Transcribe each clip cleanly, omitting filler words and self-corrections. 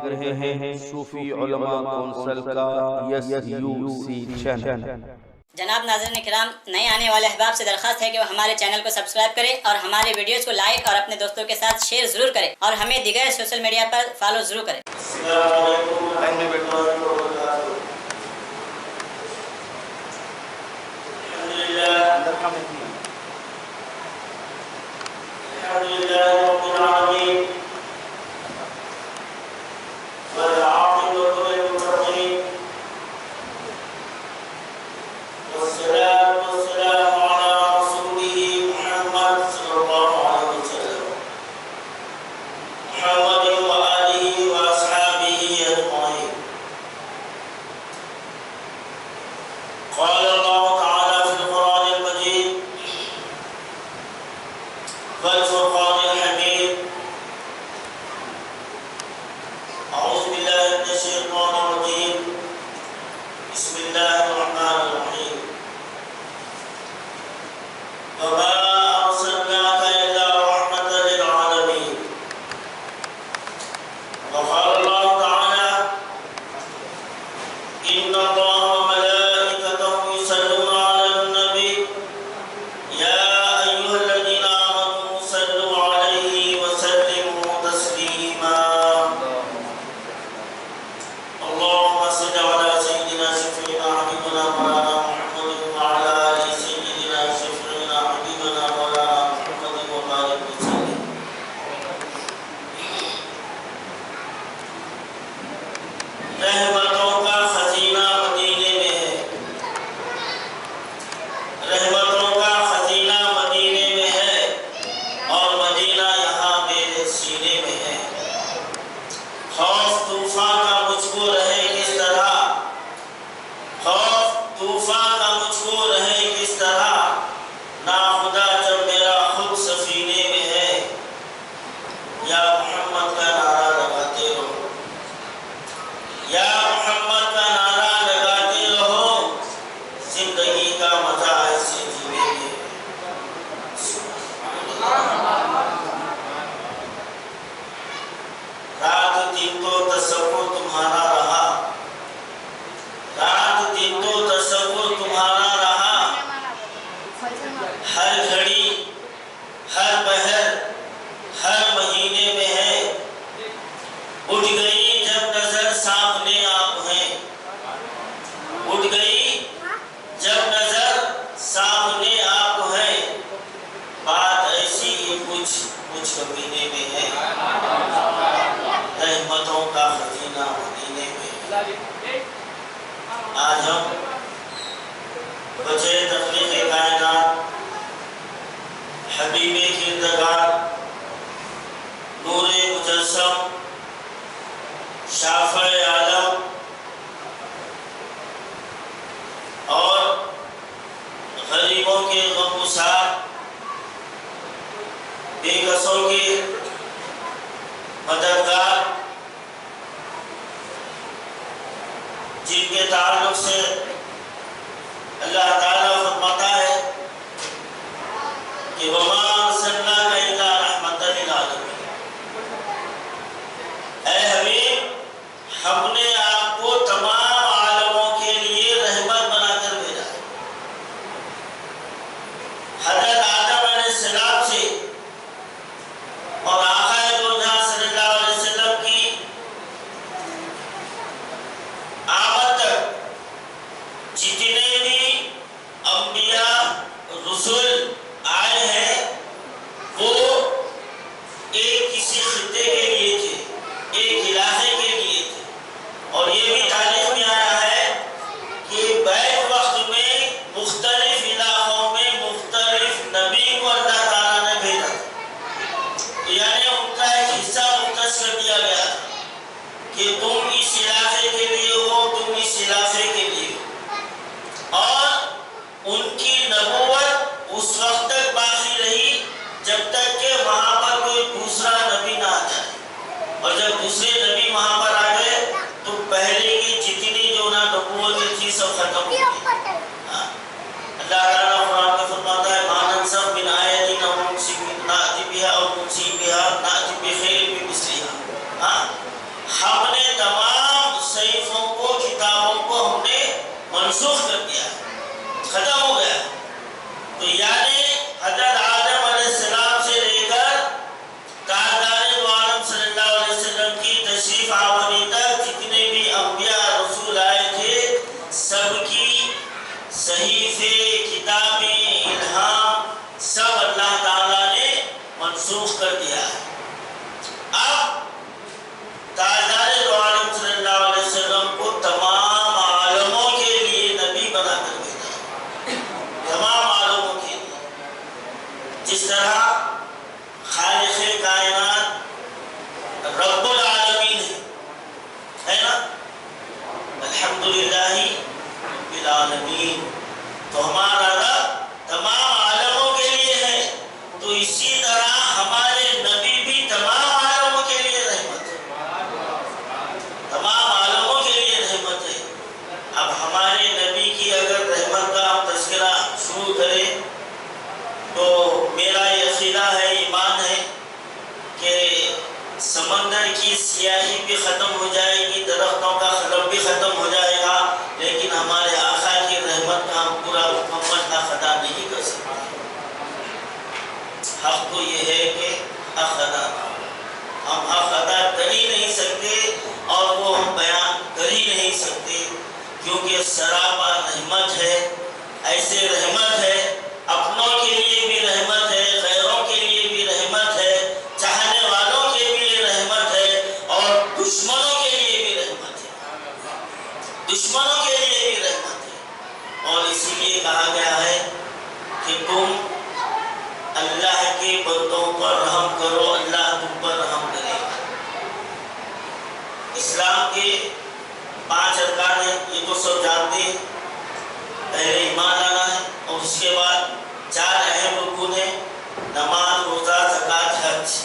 دیکھ رہے ہیں صوفی علماء کونسل کا SUC چینل۔ جناب ناظرین کرام، نئے آنے والے احباب سے درخواست ہے کہ وہ ہمارے چینل کو سبسکرائب کریں اور ہمارے ویڈیوز کو لائک اور اپنے دوستوں کے ساتھ شیئر ضرور کریں اور ہمیں دیگر سوشل میڈیا پر فالو ضرور کریں۔ السلام علیکم ورحمۃ اللہ وبرکاتہ۔ الحمد للہ رب العالمین والعاقبۃ للمتقین والصلاة والسلام علی رسولہ محمد صلی اللہ علیہ وسلم محمد وآلہ وأصحابہ أجمعین۔ قال اللہ تعالی فی القرآن المجید والفرقان الحمید۔ اعوذ باللہ من الشیطان الرجیم، بسم اللہ الرحمن الرحیم۔ وما ارسلناک الا رحمۃ للعالمین۔ وقال اللہ تعالی ان اللہ وملائکته یصلون علی النبی یا ایھا الذین آمنوا صلوا علیہ وسلموا تسلیما۔ اللهم صل على سيدنا شفيعنا حبيبنا مولانا محمد وعلى آل سيدنا شفيعنا حبيبنا مولانا محمد وبارك وسلم۔ رحمتوں کا خزینہ مدینے میں ہے، رحمتوں کا خزینہ مدینے میں ہے اور مدینہ یہاں میرے سینے میں ہے۔ خوف طوفان کا مجھ کو رہے کس طرح، خوف طوفان کا مجھ کو رہے کس طرح، ناخدا جب میرا خود سفینے میں ہے۔ یا محمد کا نعرہ لگاتے رہو، یا محمد کا نعرہ لگاتے رہو، زندگی کا مزہ ایسے جینے میں۔ رات دن تو تصور تمہارا رہا، رات دن تو تصور تمہارا رہا، ہر گھڑی ہر پہر ہر مہینے میں ہے۔ اٹھ گئی جب نظر سامنے آپ ہیں، اٹھ گئی جب نظر سامنے آپ ہیں، بات ایسی ہی کچھ کمینے میں ہے۔ رحمتوں کا خزینہ مدینے میں۔ آج ہم وجہ تخلیق کائنات، حبیب کردگار، نور مجسم، شافع عالم اور غریبوں کے غم گسار، بے کسوں کے مددگار، جن کے تعلق سے اللہ تعالیٰ فرماتا ہے کہ وما ارسلناک الا رحمۃ للعالمین۔ اے حبیب، ہم نے آپ کو تمام عالموں کے لیے رحمت بنا کر بھیجا۔ حضرت آدم علیہ السلام سے اور آقا دو جہاں صلی اللہ علیہ وسلم کی آمد تک جتنے بھی انبیاء رسول آئے ہیں وہ ایک کسی خطے کے لیے تھے، ایک علاقے کے لیے تھے، اور یہ بھی تاریخ میں آیا ہے کہ بیک وقت میں مختلف علاقوں میں مختلف نبی کو اللہ تعالیٰ نے بھیجا، یعنی ان کا ایک حصہ مختص کر دیا گیا کہ تم اس علاقے کے لیے ہو، تم اس علاقے کے لیے ہو، اور ان کی نبوت اس وقت تک باقی رہی جب تک کہ وہاں پر کوئی دوسرا نبی نہ آ جائے، اور جب دوسرے نبی وہاں پر آ گئے تو پہلے کی جتنی جو نا نبوتیں تھی سب ختم ہو گئی۔ اللہ تعالیٰ قرآن میں فرماتا ہے مَا نَنسَخْ مِنْ آیَةٍ أَوْ نَنسِخْهَا نَأْتِ بِخَیْرٍ مِنْ مِثْلِهَا۔ ہم نے طرح خالق کائنات رب العالمین ہے نا، الحمدللہ رب العالمین، تو ہمارا رب تمام عالموں کے لیے ہے، تو اسی طرح ہمارے نبی بھی تمام عالموں کے لیے رحمت ہے، تمام عالموں کے لیے رحمت ہے۔ اب ہمارے نبی کی اگر رحمت کا ہم تذکرہ شروع کریں تو میرا یہ عقیدہ ہے، ایمان ہے کہ سمندر کی سیاہی بھی ختم ہو جائے گی، درختوں کا خلب بھی ختم ہو جائے گا، لیکن ہمارے آقا کی رحمت کا ہم پورا مکمل حق ادا نہیں کر سکتے۔ حق تو یہ ہے کہ حق ادا، ہم حق ادا کر ہی نہیں سکتے اور وہ ہم بیان کر ہی نہیں سکتے، کیونکہ سراپا رحمت ہے، ایسے رحمت ہے، اپنوں کے لیے بھی رحمت ہے، غیروں کے لیے بھی رحمت ہے، چاہنے والوں کے لیے رحمت ہے، اور دشمنوں کے لیے بھی رحمت ہے، دشمنوں کے لیے بھی رحمت ہے۔ اور اسی لیے کہا گیا ہے کہ تم اللہ کے بندوں پر رحم کرو، اللہ تم پر رحم کرے گا۔ اسلام کے 5 ارکان ہیں، یہ تو سب جانتے ہیں، پہلے ایمان لانا ہے، اور اس کے بعد 4 اہم رکن ہیں، نماز، روزہ، زکوٰۃ، حج۔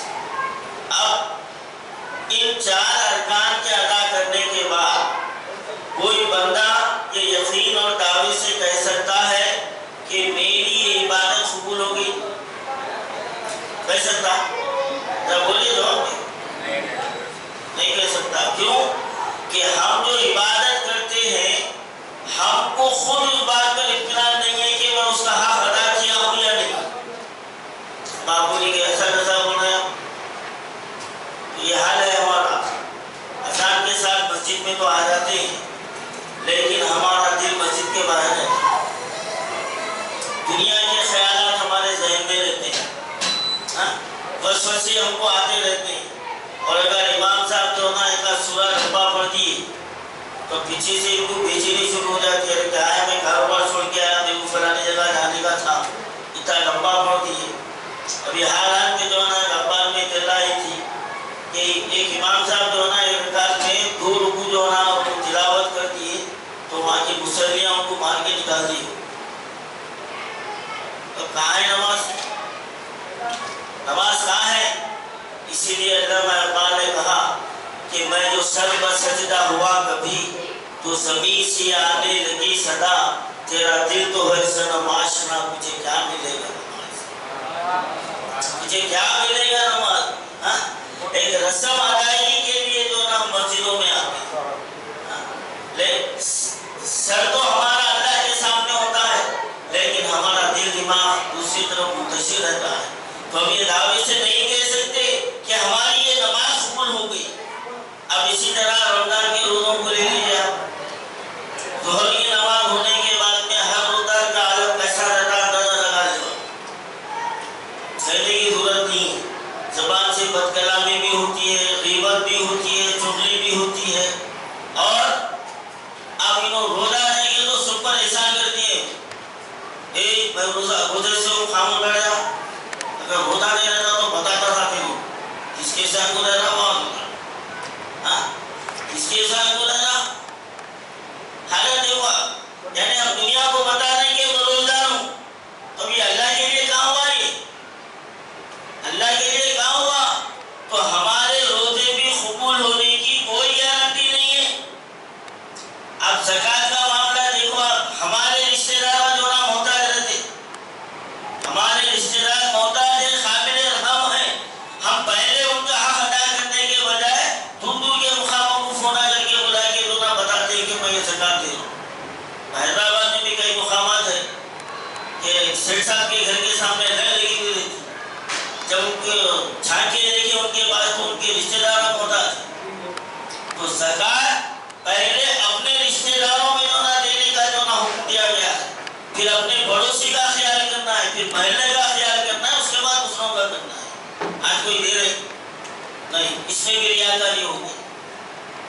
اب ان 4 ارکان کے ادا کرنے کے بعد کوئی بندہ یہ یقین اور دعوے سے کہہ سکتا ہے کہ میری یہ عبادت قبول ہوگی؟ کہہ سکتا؟ بولیے جواب نہیں کہہ سکتا۔ کیوں؟ کہ ہم جو عبادت کرتے ہیں ہم کو خود اس بات پر اطمینان نہیں ہے کہ میں اس کا حق ادا کیا ہوں یا نہیں۔ باپو جی کے ایسا کیسا بول رہے ہیں، یہ حال ہے ہمارا، اذان کے ساتھ مسجد میں تو آ جاتے ہیں لیکن ہمارا دل مسجد کے باہر ہے، دنیا کے خیالات ہمارے ذہن میں رہتے ہیں، وسوسے ہم کو آتے رہتے ہیں، اور اگر امام صاحب جو نا ایک سورہ لمبا پڑھ دیے تو پیچھے سے ان کو بےچینی شروع ہو جاتی ہے، کیا ہے میں کاروبار چھوڑ کے آیا، میرے کو فلانی جگہ جانے کا تھا، اتنا لمبا پڑھ دیے۔ ابھی حالات میں جو ہے نا اخبار میں اطلاع آئی تھی کہ ایک امام صاحب جو ہے نا ایک رکعت میں 2 رکوع جو ہے نا تلاوت کر دیے تو وہاں کی مصلیاں ان کو مار کے نکال دی۔ تو کہاں ہے نماز؟ نماز کہاں ہے؟ اسی لیے علامہ اقبال نے کہا کہ میں جو سر بسجدہ ہوا کبھی تو زمین سے آنے لگی صدا، تیرا دل تو ہے صنم آشنا، مجھے کیا ملے گا نماز، مجھے کیا ملے گا نماز۔ ایک رسم ادائیگی کے لیے جو نا مسجدوں میں آتے ہیں، سر تو ہمارا اللہ کے سامنے ہوتا ہے لیکن ہمارا دل دماغ دوسری طرف منتشر رہتا ہے، تو ہم یہ دعوے سے نہیں کہہ سکتے کہ ہماری یہ نماز قبول ہو گئی۔ اب اسی طرح رمضان کے روزوں کو لے لیجیے، ظہر کی نماز ہونے کے بعد میں ہر روزہ کا عالم کیسا رہتا اندازہ لگا لے، کہنے کی ضرورت نہیں، زبان سے بد کلامی بھی ہوتی ہے، غیبت بھی ہوتی ہے، چغلی بھی ہوتی ہے، اور اب انہوں روزہ رہے گے تو سب پر احسان کر دیے، میں روزے سے وہ خاموش بیٹھ جا، اگر روزہ نہیں رہتا تو بتاتا تھا پھر کس کے ساتھ کو رہنا، کس کے ساتھ کو رہنا، حالت ہوا، یعنی ہم دنیا کو بتا رہے ہیں کہ میں روزدار ہوں، تو یہ اللہ کے لیے کہاں ہوا، یہ اللہ کے لیے کہاں ہوا؟ تو ہمارے روزے بھی قبول ہونے کی کوئی گارنٹی نہیں ہے۔ اب زکوٰۃ کا معاملہ دیکھو، ہمارے رشتہ دار جو نا محتاج رہتے، ہمارے رشتہ دار محتاج ہیں، قابل رحم ہیں، ہم پہلے ان کا حق ادا کرنے کے بجائے دور دور کے مقاموں کو فون کر کے بلا کے جو نا بتاتے ہیں کہ میں یہ زکوٰۃ دے رہا ہوں۔ حیدرآباد میں بھی کئی مقامات ہیں کہ سیٹ صاحب کے گھر کے سامنے لائن لگی ہوئی رہتی، جب ان کے جھانکے دیکھے ان کے پاس تو ان کے رشتہ دار محتاج، تو زکوٰۃ پہلے اپنے رشتہ داروں میں جو نا دینے کا جو نا حکم دیا گیا ہے، پھر اپنے پڑوسی کا خیال کرنا ہے، پھر محلے کا خیال کرنا ہے، اس کے بعد دوسروں کا کرنا ہے۔ آج کوئی دے رہے نہیں، اس میں بھی ریاکاری ہوگی۔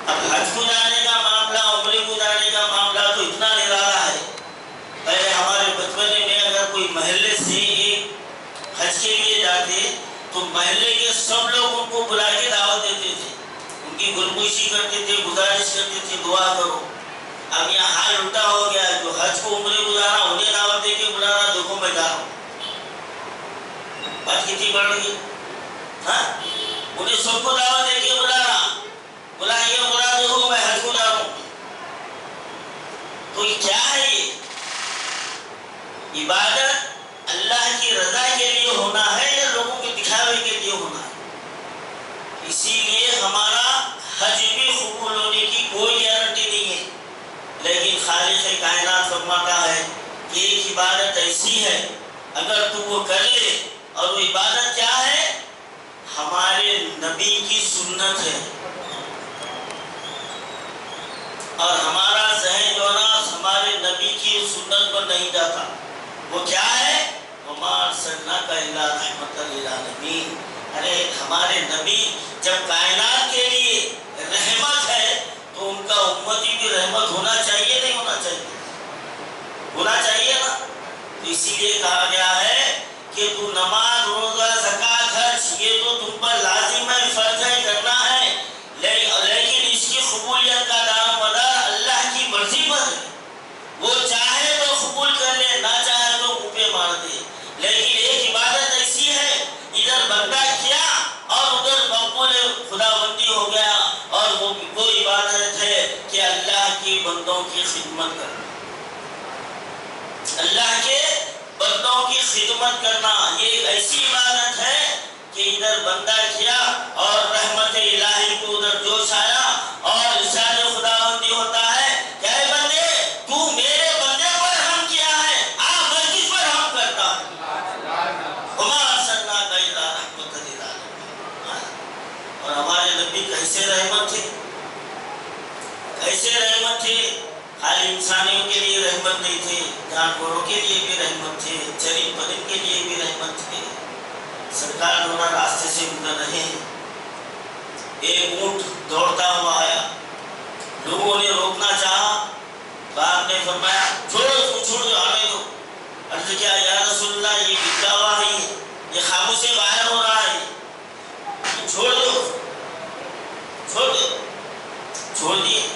اب حج کو جانے کا معاملہ، عمرے کو جانے کا معاملہ تو اتنا نرالا ہے، پہلے ہمارے بچپنے میں اگر کوئی محلے سے ایک حج کے لیے جاتے تو محلے کے سب لوگ ان کو بلا کے دعوت دیتے تھے، ان کی گلگوشی کرتے تھے، گزارش کرتے تھے دعا کرو۔ اب یہاں حال الٹا ہو گیا، جو حج کو عمرے گزارا انہیں دعوت دے کے بلا رہا، دیکھو میں جا رہا ہوں۔ بات کتنی بڑھ رہی ہے، ہاں انہیں سب کو دعوت دے کے بلا رہا، بلائیے بلا دیکھو میں حج کو جا رہا ہوں۔ تو یہ کیا ہے؟ یہ عبادت اللہ کی رضا کے لیے ہونا ہے یا لوگوں کے دکھاوے کے لیے ہونا ہے؟ اسی لیے ہمارا حج بھی قبول ہونے کی کوئی گارنٹی نہیں ہے، لیکن خالق کائنات فرماتا ہے کہ ایک عبادت ایسی ہے اگر تو وہ کر لے، اور وہ عبادت کیا ہے؟ ہمارے نبی کی سنت ہے، اور ہمارا ذہن جو نا ہمارے نبی کی سنت پر نہیں جاتا۔ وہ کیا ہے؟ وما ارسلناک الا رحمۃ للعالمین۔ ارے ہمارے نبی جب کائنات کے لیے رحمت ہے تو ان کا امتی بھی رحمت ہونا چاہیے، نہیں ہونا چاہیے؟ ہونا چاہیے نا۔ تو اسی لیے کہا گیا ہے کہ تو نماز، روزہ، زکوٰۃ، حج یہ تو تم پر لازم ہے، فرض ہے، کرنا ہے، لیکن اس کی قبولیت کا دار مدار اللہ کی مرضی پر ہے۔ وہ چاہے تو قبول کر لے، نہ چاہے تو اوپے مار دے۔ لیکن ایک عبادت ایسی ہے ادھر بندہ کیا اور ادھر مقبول خداوندی ہو گیا، اور وہ عبادت ہے کہ اللہ کی بندوں کی خدمت کرنا، اللہ کے بندوں کی خدمت کرنا۔ یہ ایک ایسی عبادت ہے کہ ادھر بندہ کیا اور رحمت الہی کو ادھر جوش آیا، اور ارشاد خداوندی ہوتا ہے کہ اے بندے تو میرے بندے پر رحم کیا ہے، میں کس پر رحم کرتا ہوں؟ وما ارسلناک الا رحمۃ للعالمین۔ اور ہمارے نبی کیسے رحمت تھے، کیسے رحمت تھے؟ خالی انسانیوں کے لیے رحمت نہیں تھے، جانوروں کے لیے بھی رحمت تھے، چرند پرند کے لیے بھی رحمت تھے۔ سرکار دونوں راستے سے گزر رہے ہیں، ایک اونٹ دوڑتا ہوا آیا، لوگوں نے روکنا چاہا تو آپ نے فرمایا چھوڑ دو، آنے دو۔ عرض کیا یا رسول اللہ یہ بکا ہوا ہے، یہ خاموش سے باہر ہو رہا ہے، چھوڑ دو، چھوڑ دیے۔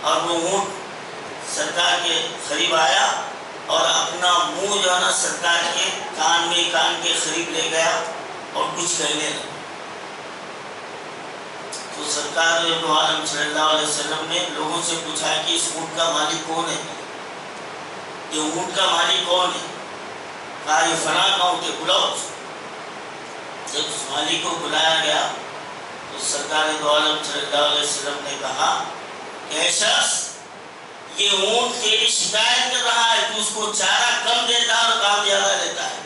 اور وہ اونٹ سرکار کے قریب آیا اور اپنا منہ جو ہے نا سرکار کے کان کے قریب لے گیا اور کچھ کہنے لگا۔ تو سرکار دو عالم صلی اللہ علیہ وسلم نے لوگوں سے پوچھا کہ اس اونٹ کا مالک کون ہے، یہ اونٹ کا مالک کون ہے؟ کہا یہ فلاں کا اونٹ ہے، بلاؤ۔ جب اس مالک کو بلایا گیا تو سرکار دو عالم صلی اللہ علیہ وسلم نے کہا کہ اے شخص، یہ اونٹ تیری شکایت کر رہا ہے، تو اس کو چارہ کم دیتا ہے اور کام زیادہ لیتا ہے۔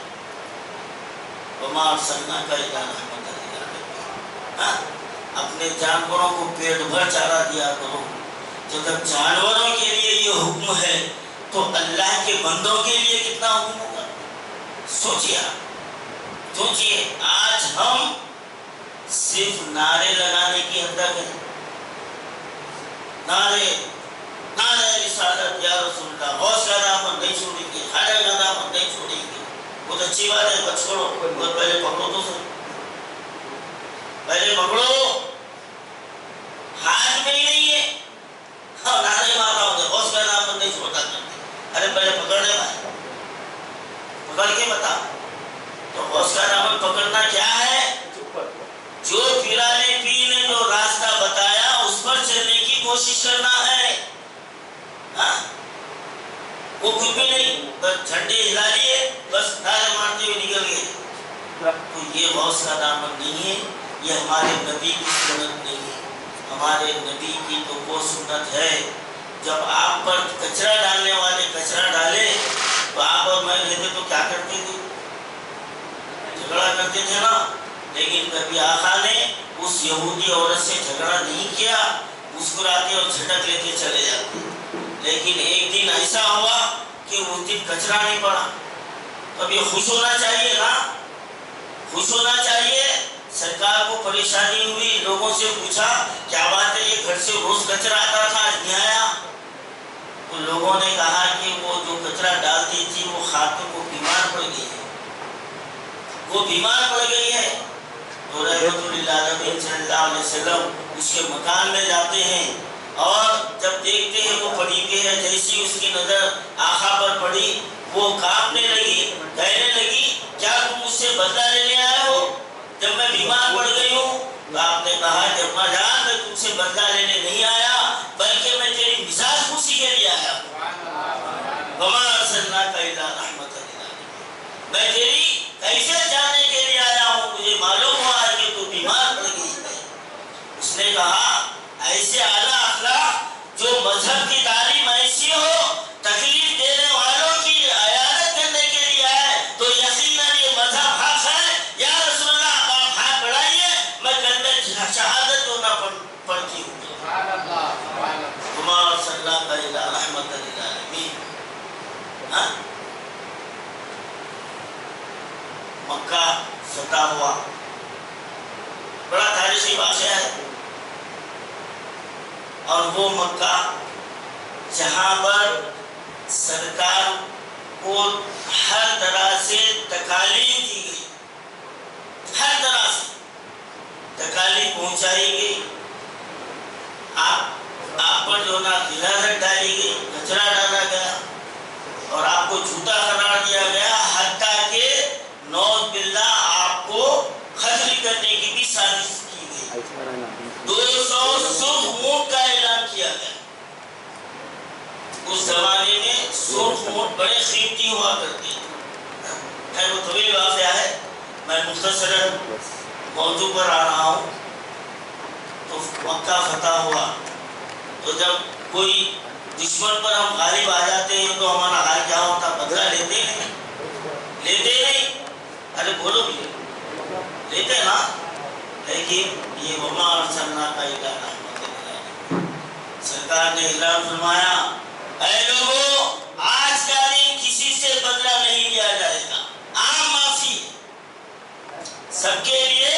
وما ارسلناک الا رحمۃ للعالمین۔ اپنے جانوروں کو پیٹ بھر چارہ دیا کرو۔ جب جانوروں کے لیے یہ حکم ہے تو اللہ کے بندوں کے لیے کتنا حکم ہوگا؟ سوچیے، آج ہم صرف نعرے لگانے کی حد تک ہیں، نعرے رسالت یا رسول اللہ، غوث کا دامن نہیں چھوڑیں گے، خواجہ کا دامن نہیں چھوڑیں گے۔ بہت اچھی بات ہے، بس چھوڑو، پہلے پکڑو تو صحیح، پہلے پکڑو، ہاتھ میں ہی نہیں ہے، ہاں نعرے مارا ہوگا، غوث کا دامن نہیں چھوڑتا کرتے۔ ارے پہلے پکڑنے والے پکڑ کے بتا۔ تو غوث کا دامن پکڑنا کیا ہے؟ جو پیرانے پیر نے جو راستہ بتایا اس پر چلنے کی کوشش کرنا ہے۔ وہ کچھ بھی نہیں، بس جھنڈے ہلا لیے، بس نعرے مارتے ہوئے نکل گئے۔ تو یہ غوث کا دامن نہیں ہے، یہ ہمارے نبی کی سنت نہیں ہے۔ ہمارے نبی کی تو وہ سنت ہے، جب آپ پر کچرا ڈالنے والے کچرا ڈالے تو آپ اور میں رہتے تو کیا کرتے تھے؟ جھگڑا کرتے تھے نا۔ لیکن کبھی آقا نے اس یہودی عورت سے جھگڑا نہیں کیا، مسکراتے اور جھٹک لیتے چلے جاتے۔ لیکن ایک دن ایسا ہوا کہ اس دن کچرا نہیں پڑا، اب یہ خوش ہونا چاہیے نا، خوش ہونا چاہیے۔ سرکار کو پریشانی ہوئی، لوگوں سے پوچھا کیا بات ہے، یہ گھر سے روز کچرا آتا تھا آج نہیں آیا؟ تو لوگوں نے کہا کہ وہ جو کچرا ڈالتی تھی وہ خاتون کو بیمار پڑ گئی ہے، وہ بیمار پڑ گئی ہے تو رحمت للعالمین صلی اللہ علیہ وسلم اس کے مکان میں جاتے ہیں اور جب دیکھتے ہیں وہ پڑی ہوئی ہے، جیسی اس کی نظر آقا پر پڑی وہ کانپنے لگی، کہنے لگی کیا تم مجھ سے بدلہ لینے آئے ہو جب میں بیمار پڑ گئی ہوں؟ تو آپ نے کہا کہ اما جان میں تم سے بدلہ لینے نہیں آیا بلکہ میں تیری مثال پوچھی کے لیے آیا ہوں۔ وما ارسلناک الا رحمۃ للعالمین، میں تیری کیفیت جاننے کے لیے آیا ہوں، مجھے معلوم ہوا ہے کہ تو بیمار پڑ گئی ہے۔ اس نے کہا ایسے اعلیٰ اخلاق جو مذہب کی تعلیم ایسی ہو تکلیف دینے والوں کی عیادت کرنے کے لیے آئے تو یقیناً یہ مذہب حق ہے۔ یا رسول اللہ آپ ہاتھ بڑھائیے میں کلمہ شہادت جو نہ پڑھتی ہوں۔ وما ارسلناک الا رحمۃ للعالمین۔ مکہ فتح ہوا، بڑا تاریخی واقعہ ہے، اور وہ مکہ جہاں پر سرکار کو ہر طرح سے تکالیف دی گئی، ہر طرح سے تکالیف پہنچائی گئی، آپ پر جو نا غلاظت ڈالی گئی، کچرا ڈالا گیا اور آپ کو جھوٹا قرار دیا گیا، حتیٰ کہ نعوذ باللہ آپ کو قتل کرنے کی بھی سازش کی گئی۔ 200 سرخ اونٹ کا اعلان کیا گیا۔ اس زمانے میں سرخ اونٹ بڑے قیمتی ہوا کرتے ہیں، وہ طویل واقعہ ہے، میں مختصراً موضوع پر آ رہا ہوں۔ تو مکہ فتح ہوا تو جب کوئی دشمن پر ہم غالب آ جاتے ہیں تو ہمارا حال کیا ہوتا؟ بدلہ لیتے نہیں، ارے بولو بھی لیتے نا، لیکن یہ وما ارسلناک الا رحمۃ للعالمین، سرکار نے اعلان فرمایا اے لوگوں آج کا دن کسی سے بدلہ نہیں لیا جائے گا، عام معافی ہے، سب کے لیے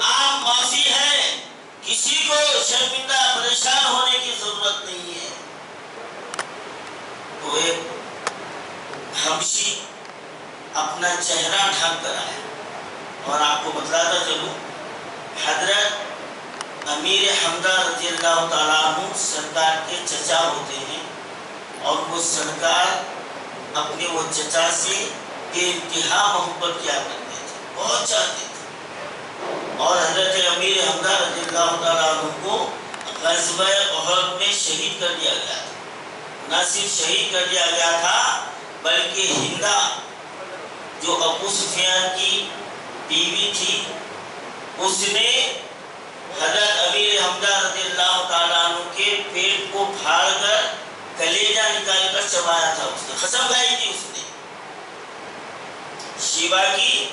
عام معافی ہے، کسی کو شرمندہ پریشان ہونے کی ضرورت نہیں ہے۔ تو ایک حبشی اپنا چہرہ ڈھک کر آیا، اور آپ کو بتلاتا چلوں حضرت امیر حمزہ رضی اللہ تعالیٰ عنہ سرکار کے چچا ہوتے ہیں، اور وہ سرکار اپنے وہ چچا سے بے انتہا محبت کیا کرتے تھے، بہت چاہتے تھے، اور حضرت امیر حمزہ رضی اللہ تعالیٰ عنہ کو غزوہ احد میں شہید کر دیا گیا تھا۔ نہ صرف شہید کر دیا گیا تھا بلکہ ہندہ جو ابو سفیان کی بیوی تھی اس نے حضرت امیر حمزہ رضی اللہ تعالیٰ عنہ کے پیٹ کو پھاڑ کر کلیجہ نکال کر چبایا تھا، اس نے قسم کھائی تھی، اس نے شیبہ کی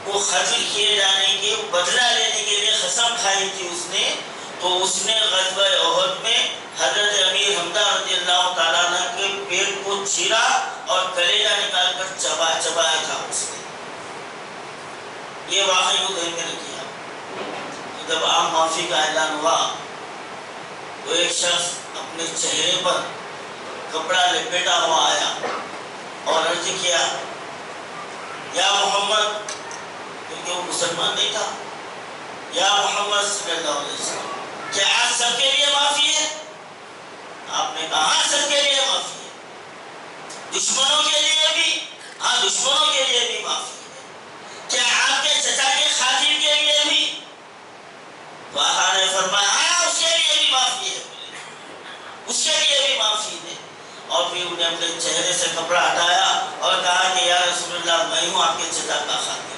کو قتل کیے جانے کے بدلہ لینے کے لیے قسم کھائی تھی اس نے، تو اس نے غزوہ احد میں حضرت امیر حمزہ رضی اللہ تعالیٰ عنہ کے پیٹ کو چیرا اور کلیجہ نکال کر چبایا تھا اس نے۔ یہ واقعی کو دھیان میں رکھیے۔ جب عام معافی کا اعلان ہوا تو ایک شخص اپنے چہرے پر کپڑا لپیٹا ہوا آیا اور عرض کیا یا محمد، کیونکہ وہ مسلمان نہیں تھا، یا محمد صلی اللہ علیہ وسلم کیا آج سب کے لیے معافی ہے؟ آپ نے کہا ہاں سب کے لیے معافی ہے، دشمنوں کے لیے بھی، ہاں دشمنوں کے لیے بھی معافی ہے، کیا آپ کے چچا کے خاتم کے لیے بھی؟ تو آقا نے فرمایا ہاں اس کے لیے بھی معافی ہے، اس کے لیے بھی معافی ہے، اور پھر انہیں اپنے چہرے سے کپڑا ہٹایا اور کہا کہ یا رسول اللہ میں ہوں آپ کے چچا کا خاتم۔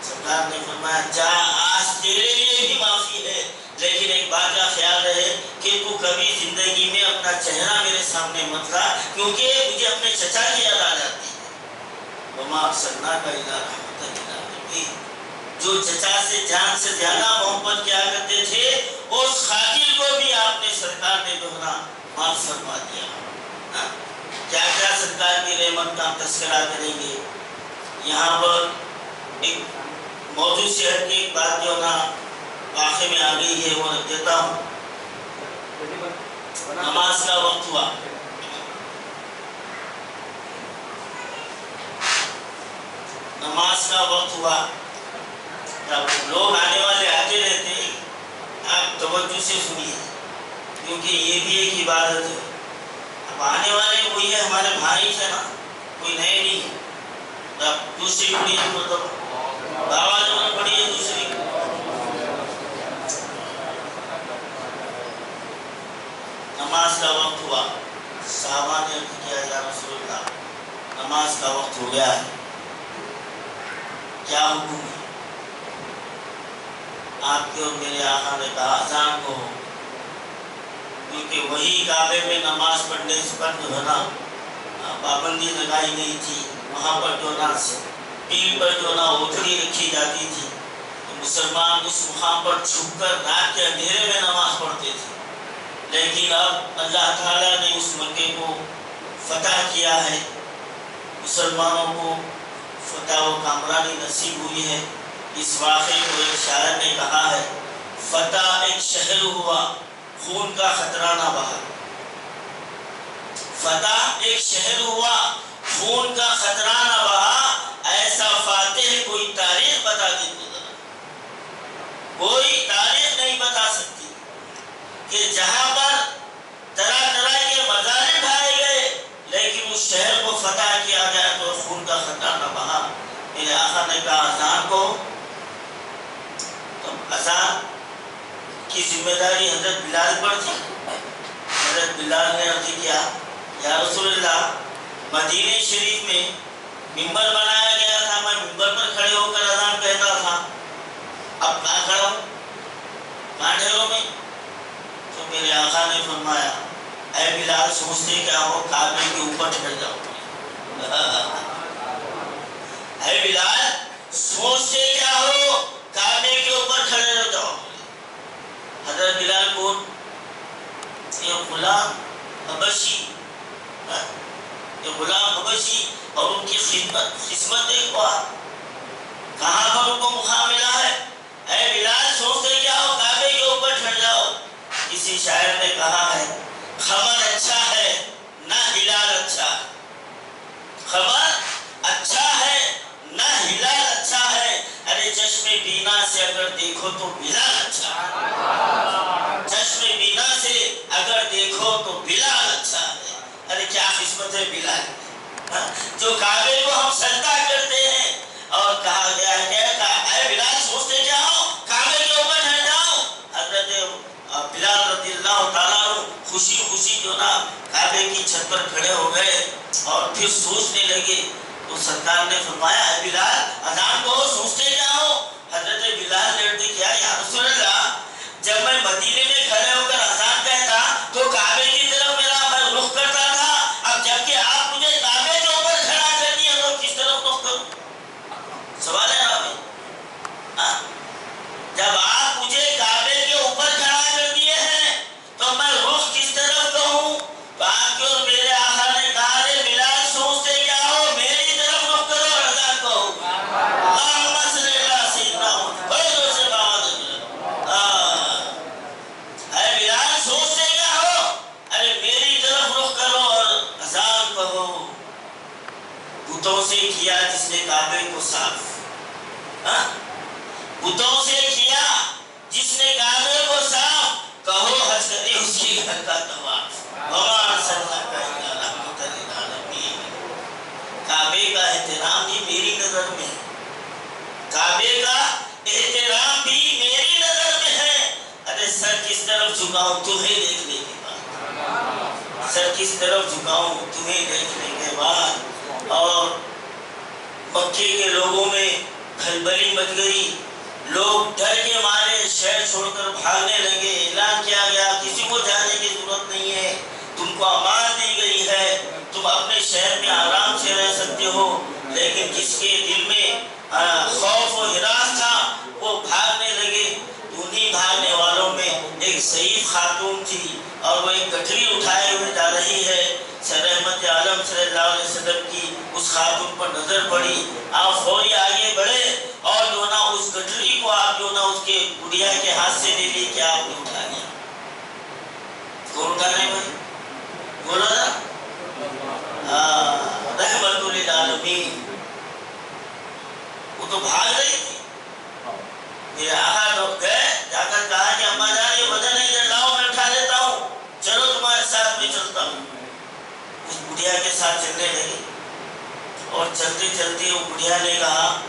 سرکار نے فرمایا جا آج تیرے لیے بھی معافی ہے، لیکن ایک بات کا خیال رہے کہ تو کبھی زندگی میں اپنا چہرہ میرے سامنے مت لا، کیونکہ مجھے اپنے چچا کی یاد آ جاتی ہے۔ وما ارسلناک الا رحمۃ للعالمین، جو چچا سے جان سے زیادہ محبت کیا کرتے تھے اس قاتل کو بھی آپ نے سرکار نے دوہرا معاف فرما دیا۔ کیا کیا سرکار کی رحمت کا تذکرہ کریں گے۔ یہاں پر ایک موضوع سے ہٹ کے ایک بات جو نا واقعے میں آ گئی ہے وہ رکھ دیتا ہوں۔ نماز کا وقت ہوا، نماز کا وقت ہوا، اب لوگ آنے والے آتے رہتے ہیں، آپ توجہ سے سنیے کیونکہ یہ بھی ایک عبادت ہے۔ اب آنے والے وہی ہے، ہمارے بھائی ہے نا، کوئی نئے نہیں ہے۔ اب دوسری پڑھی ہے، مطلب آواز میں پڑھی ہے دوسری۔ نماز کا وقت ہوا، صحابہ نے عرض کیا یا رسول اللہ نماز کا وقت ہو گیا ہے، کیا حکم ہے؟ آپ کے اور میرے آقا نے کہا اذان کو، کیونکہ وہی کعبے میں نماز پڑھنے پر جو ہے نا پابندی لگائی گئی تھی، وہاں پر جو نا پیڑ پر جو نا اوتھری رکھی جاتی تھی، تو مسلمان اس مقام پر چھپ کر رات کے اندھیرے میں نماز پڑھتے تھے۔ لیکن اب اللہ تعالیٰ نے اس مکے کو فتح کیا ہے، مسلمانوں کو فتح و کامرانی نصیب ہوئی ہے۔ اس واقعے کو ایک شاعر نے کہا ہے، فتح ایک شہر ہوا خون کا خطرہ نہ بہا، فتح ایک شہر ہوا خون کا خطرہ نہ بہا، ایسا فاتح کوئی تاریخ بتا دیتے ذرا، کوئی تاریخ نہیں بتا سکتی کہ جہاں پر طرح طرح کے مظالم ڈھائے گئے لیکن اس شہر کو فتح کیا گیا تو خون کا خطرہ نہ بہا۔ میرے آقا نے کہا اذان کو، تو اذان کی ذمہ داری حضرت بلال پر تھی۔ حضرت بلال نے عرض کیا یا رسول اللہ مدینہ شریف میں ممبر بنایا گیا تھا، میں ممبر پر کھڑے ہو کر اذان کہتا تھا، اب کہاں کھڑا ہوں، کہاں ٹھہروں میں؟ تو میرے آقا نے فرمایا اے بلال سوچتے کیا ہو، کعبے کے اوپر ٹھہر جاؤ۔ اے بلال سوچتے کیا ہو، کعبے کے اوپر کھڑے رہ جاؤ۔ حضرت بلال کون؟ یہ غلام حبشی، یہ غلام حبشی، اور ان کی خدمت دیکھو آپ کہاں پر ان کو مقام ملا ہے۔ اے بلال سوچتے کیا ہو، کعبے کے اوپر ٹھہر جاؤ۔ کسی شاعر نے کہا ہے خبر اچھا ہے نہ ہلال اچھا ہے، خبر اچھا ہے نہ ہلال اچھا ہے، ارے چشم بینا سے اگر دیکھو تو بلال اچھا ہے، چشم بینا سے اگر دیکھو تو بلال اچھا ہے۔ ارے کیا قسمت ہے بلال، جو کعبے کو ہم سجدہ کرتے ہیں، اور کہا گیا ہے کہ اے بلال سوچتے کیا ہو، کعبے کے اوپر ٹھہر جاؤ۔ حضرت بلال رضی اللہ تعالیٰ عنہ خوشی خوشی جو نا کعبے کی چھت پر کھڑے ہو گئے اور پھر سوچنے لگے، تو سرکار نے فرمایا اے بلال اذان کو سوچتے کیا ہو؟ حضرت بلال نے عرض کیا یا رسول اللہ جب میں مدینے میں کھڑے ہو کر اذان کہتا تو کعبے کی طرف میرا میں رخ کرتا تھا، اب جبکہ آپ مجھے کعبے کے اوپر کھڑا کر دیا تو کس طرف رخ کروں؟ سوال ہے نا بھائی، جب آپ مجھے کعبے کے اوپر کھڑا کر دیے ہیں تو میں رخ کس طرف کروں؟ تو آپ کے اور میرے آقا نے کہا رے بلال سوچتے کیا ہو، میری طرف رخ کرو اور اذان کہو اللہم صلی اللہ سیدنا محمد سے بات اے بلال سوچتے کیا ہو، ارے میری طرف رخ کرو اور اذان کہو۔ بتوں سے کیا جس نے کعبے کو صاف، بتوں سے کیا جس نے کعبے کو صاف، کہو حج کرے اس کی گھر کا طواف، وما ارسلناک الا رحمۃ للعالمین۔ کعبے کا احترام بھی میری نظر میں ہے، کعبے کا احترام بھی میری نظر میں ہے۔ ارے سر کس طرف جھکاؤں تمہیں دیکھنے کے بعد، سر کس طرف جھکاؤں تمہیں دیکھنے کے بعد۔ اور مکے کے لوگوں میں کھلبلی مچ گئی، لوگ ڈر کے مارے شہر چھوڑ کر بھاگنے لگے۔ اعلان کیا گیا کسی کو جانے کی ضرورت نہیں ہے، تم کو امان دی گئی ہے، تم اپنے شہر میں آرام سے رہ سکتے ہو۔ لیکن جس کے دل میں خوف و ہراس تھا وہ بھاگنے لگے۔ انہی بھاگنے والوں میں ایک ضعیف خاتون تھی اور وہ ایک گٹھری اٹھائے ہوئے جا رہی ہے۔ رحمت عالم صلی اللہ علیہ وسلم کی اس خاتون پر نظر پڑی، آپ فوری آگے بڑھے اور جو نا اس گٹھری کو آپ جو نا اس کے گڑیا کے ہاتھ سے لے لی کہ آپ نے اٹھا لیا۔ کون اٹھا رہے بھائی بولو نا، رحمت للعالمین۔ تو بھاگ رہی تھی. میرے آقا لوگ گئے, جا کر کہا کہ اما جان یہ وزن ہے ادھر لاؤ, میں اٹھا لیتا ہوں, چلو تمہارے ساتھ میں چلتا ہوں. اس بڑھیا کے ساتھ چلنے لگے اور چلتے چلتے وہ بڑھیا نے کہا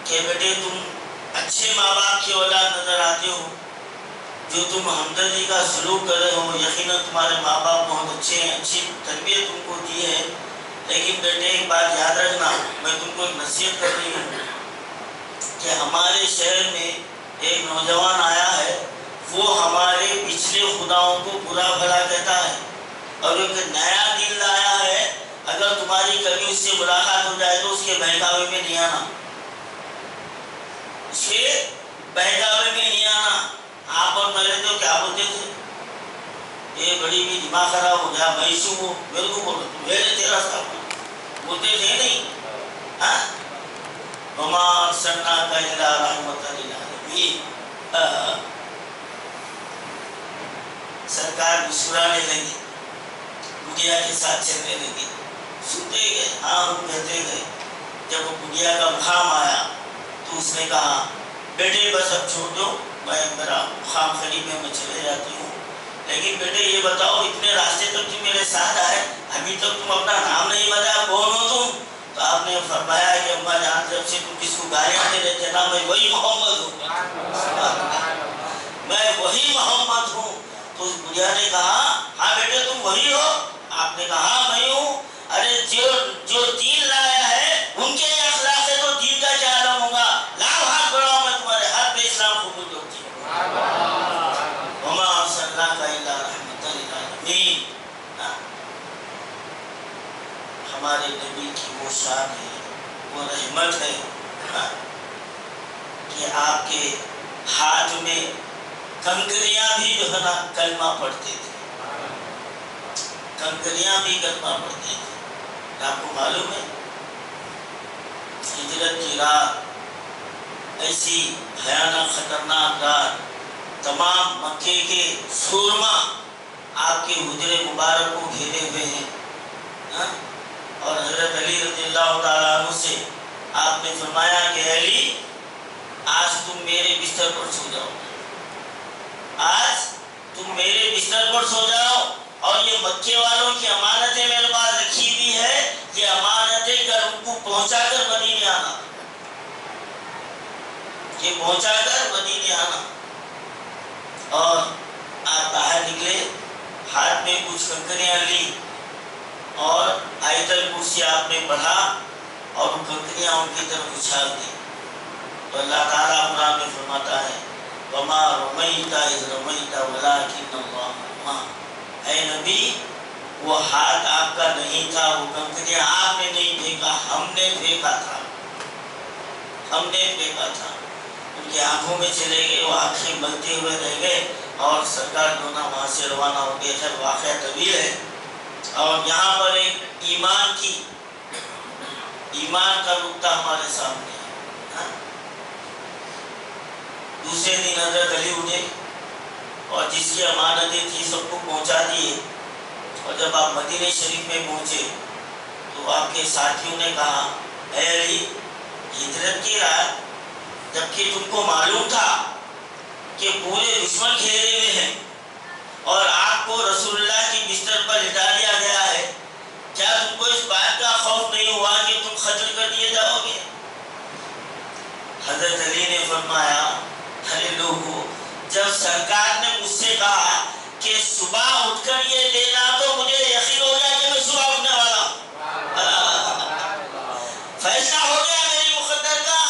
کہ بیٹے تم اچھے ماں باپ کی اولاد نظر آتے ہو, جو تم ہمدردی کا سلوک کر رہے ہو, یقیناً تمہارے ماں باپ بہت اچھے ہیں, اچھی تربیت تم کو دی ہے, لیکن بیٹے ایک بات یاد رکھنا, میں تم کو ایک نصیحت کر رہی ہوں کہ ہمارے شہر میں ایک نوجوان آیا ہے, وہ ہمارے پچھلے خداؤں کو برا بھلا کہتا ہے اور ایک نیا دین لایا ہے. اگر تمہاری کبھی اس سے ملاقات ہو جائے تو اس کے بہکاوے میں نہیں آنا, اس کے بہکاوے میں نہیں آنا. آپ اور میں رہتے ہو کیا بولتے تھے, یہ بڑی بھی دماغ خراب ہو گیا, میں سو ہوں, میرے کو بولو میرے تیرا صاحب بولتے تھے نہیں. ہاں وما ارسلناک الا رحمۃ للعالمین. سرکار مسکرانے لگی, بڑھیا کے ساتھ چلنے لگی, سنتے گئے, ہاں ہم کہتے گئے. جب وہ بڑھیا کا مقام آیا تو اس نے کہا بیٹے بس اب چھوڑ دو, میں میرا مقام قریب ہے, میں چلے جاتی ہوں, لیکن بیٹے یہ بتاؤ اتنے راستے تک تم میرے ساتھ آئے, ابھی تک تم اپنا نام نہیں بتایا, کون ہو تم؟ تو آپ نے فرمایا کہ اماں جان جب سے تم کس کو گالیاں دے رہے تھے نا, میں وہی محمد ہوں, میں وہی محمد ہوں. تو اس بڑھیا نے کہا ہاں بیٹے تم وہی ہو؟ آپ نے کہا ہاں میں ہوں. ارے جو دین لایا ہے ان کے اخلاق سے تو دین کا کیا عالم ہوگا, لاؤ ہاتھ بڑھاؤ, میں تمہارے ہاتھ پہ اسلام قبول کرتی ہوں. وما ارسلناک الا رحمۃ للعالمین. ہمارے نبی کی وہ شان ہے, وہ رحمت ہے کہ آپ کے ہاتھ میں کنکریاں بھی جو ہے نا کلمہ پڑھتے تھے, کنکریاں بھی کلمہ پڑھتے تھے. آپ کو معلوم ہے ہجرت کی رات ایسی بھیانک خطرناک رات, تمام مکے کے سورما آپ کے حجرے مبارک کو گھیرے ہوئے ہیں, اور حضرت علی رضی اللہ تعالیٰ عنہ سے آپ نے فرمایا کہ علی آج تم میرے بستر پر سو جاؤ, آج تم میرے بستر پر سو جاؤ, اور یہ مکے والوں کی امانتیں میرے پاس رکھی ہوئی ہے, یہ امانتیں کر ان کو پہنچا کر مدینے آنا, یہ پہنچا کر مدینے آنا. اور آپ باہر نکلے, ہاتھ میں کچھ کنکریاں لی اور آیت الکرسی آپ نے پڑھا اور وہ کنکریاں ان کی طرف اچھال دی. تو اللہ تعالیٰ قرآن میں فرماتا ہے وما رمیت اذ رمیت ولکن اللہ رمی. اے نبی وہ ہاتھ آپ کا نہیں تھا, وہ کنکریاں آپ نے نہیں پھینکا, ہم نے پھینکا تھا, ہم نے پھینکا تھا. ان کی آنکھوں میں چلے گئے, وہ آنکھیں ملتے ہوئے رہ گئے اور سرکار دونوں وہاں سے روانہ ہو گئے. خیر واقعہ طویل ہے, اور یہاں پر ایک ایمان کا نقطہ ہمارے سامنے ہے. دوسرے دن حضرت علی اٹھے اور جس کی امانتیں تھی سب کو پہنچا دیے, اور جب آپ مدینہ شریف میں پہنچے تو آپ کے ساتھیوں نے کہا اے علی ہجرت کی رات جبکہ تم کو معلوم تھا کہ پورے دشمن گھیرے ہوئے ہیں اور آپ کو رسول اللہ کی بستر پر لٹا دیا گیا ہے, کیا تم کو اس بات کا خوف نہیں ہوا کہ تم قتل کر دیے جاؤ گے؟ حضرت علی نے فرمایا ارے لوگو, جب سرکار نے مجھ سے کہا کہ صبح اٹھ کر یہ دینا تو مجھے یقین ہو گیا کہ میں صبح اٹھنے والا ہوں. فیصلہ ہو گیا میری مقدر کا,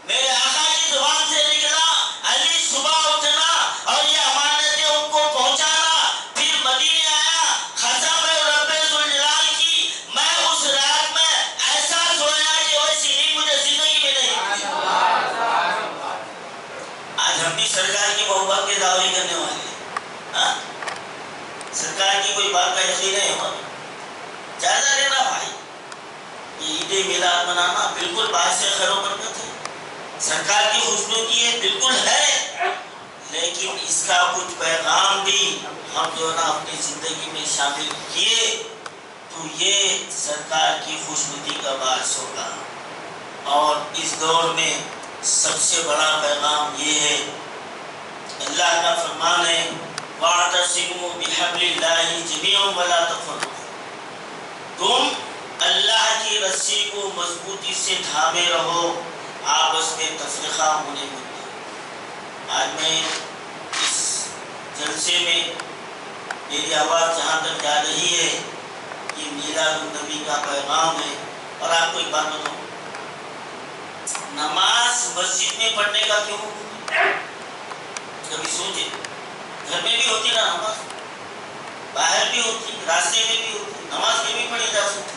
میرے آقا کی زبان سے نکلا علی صبح اٹھنا اور یہ امانتیں ان کو پہنچانا. پھر مدینے آیا, قسم رب ذوالجلال کی میں اس رات میں ایسا سویا کہ ویسی نیند مجھے زندگی میں نہیں ہوئی. آج ہم بھی سرکار کی محبت کے دعوے کرنے والے ہیں, سرکار کی کوئی بات کا یقین ہے ہمارا. جائزہ لینا بھائی, یہ عید میلاد منانا بالکل باعث خیر و برکت ہے, سرکار کی خوشنودی ہے بالکل ہے, لیکن اس کا کچھ پیغام بھی ہم جو نا اپنی زندگی میں شامل کیے تو یہ سرکار کی خوشنودی کا باعث ہوگا. اور اس دور میں سب سے بڑا پیغام یہ ہے، اللہ کا فرمان ہے وَاعْتَصِمُوا بِحَبْلِ اللَّهِ جَمِيعًا وَلَا تَفَرَّقُوا، تم اللہ کی رسی کو مضبوطی سے تھامے رہو، آپس میں تفرقہ ہونے مت دو۔ آج میں اس جلسے میں میری آواز جہاں تک جا رہی ہے یہ میلاد النبی کا پیغام ہے۔ اور آپ کو ایک بات بتاؤں، نماز مسجد میں پڑھنے کا کیوں حکم ہے؟ کبھی سوچے، گھر میں بھی ہوتی نا نماز، باہر بھی ہوتی، راستے میں بھی ہوتی، نماز میں بھی پڑھی جا سکتی،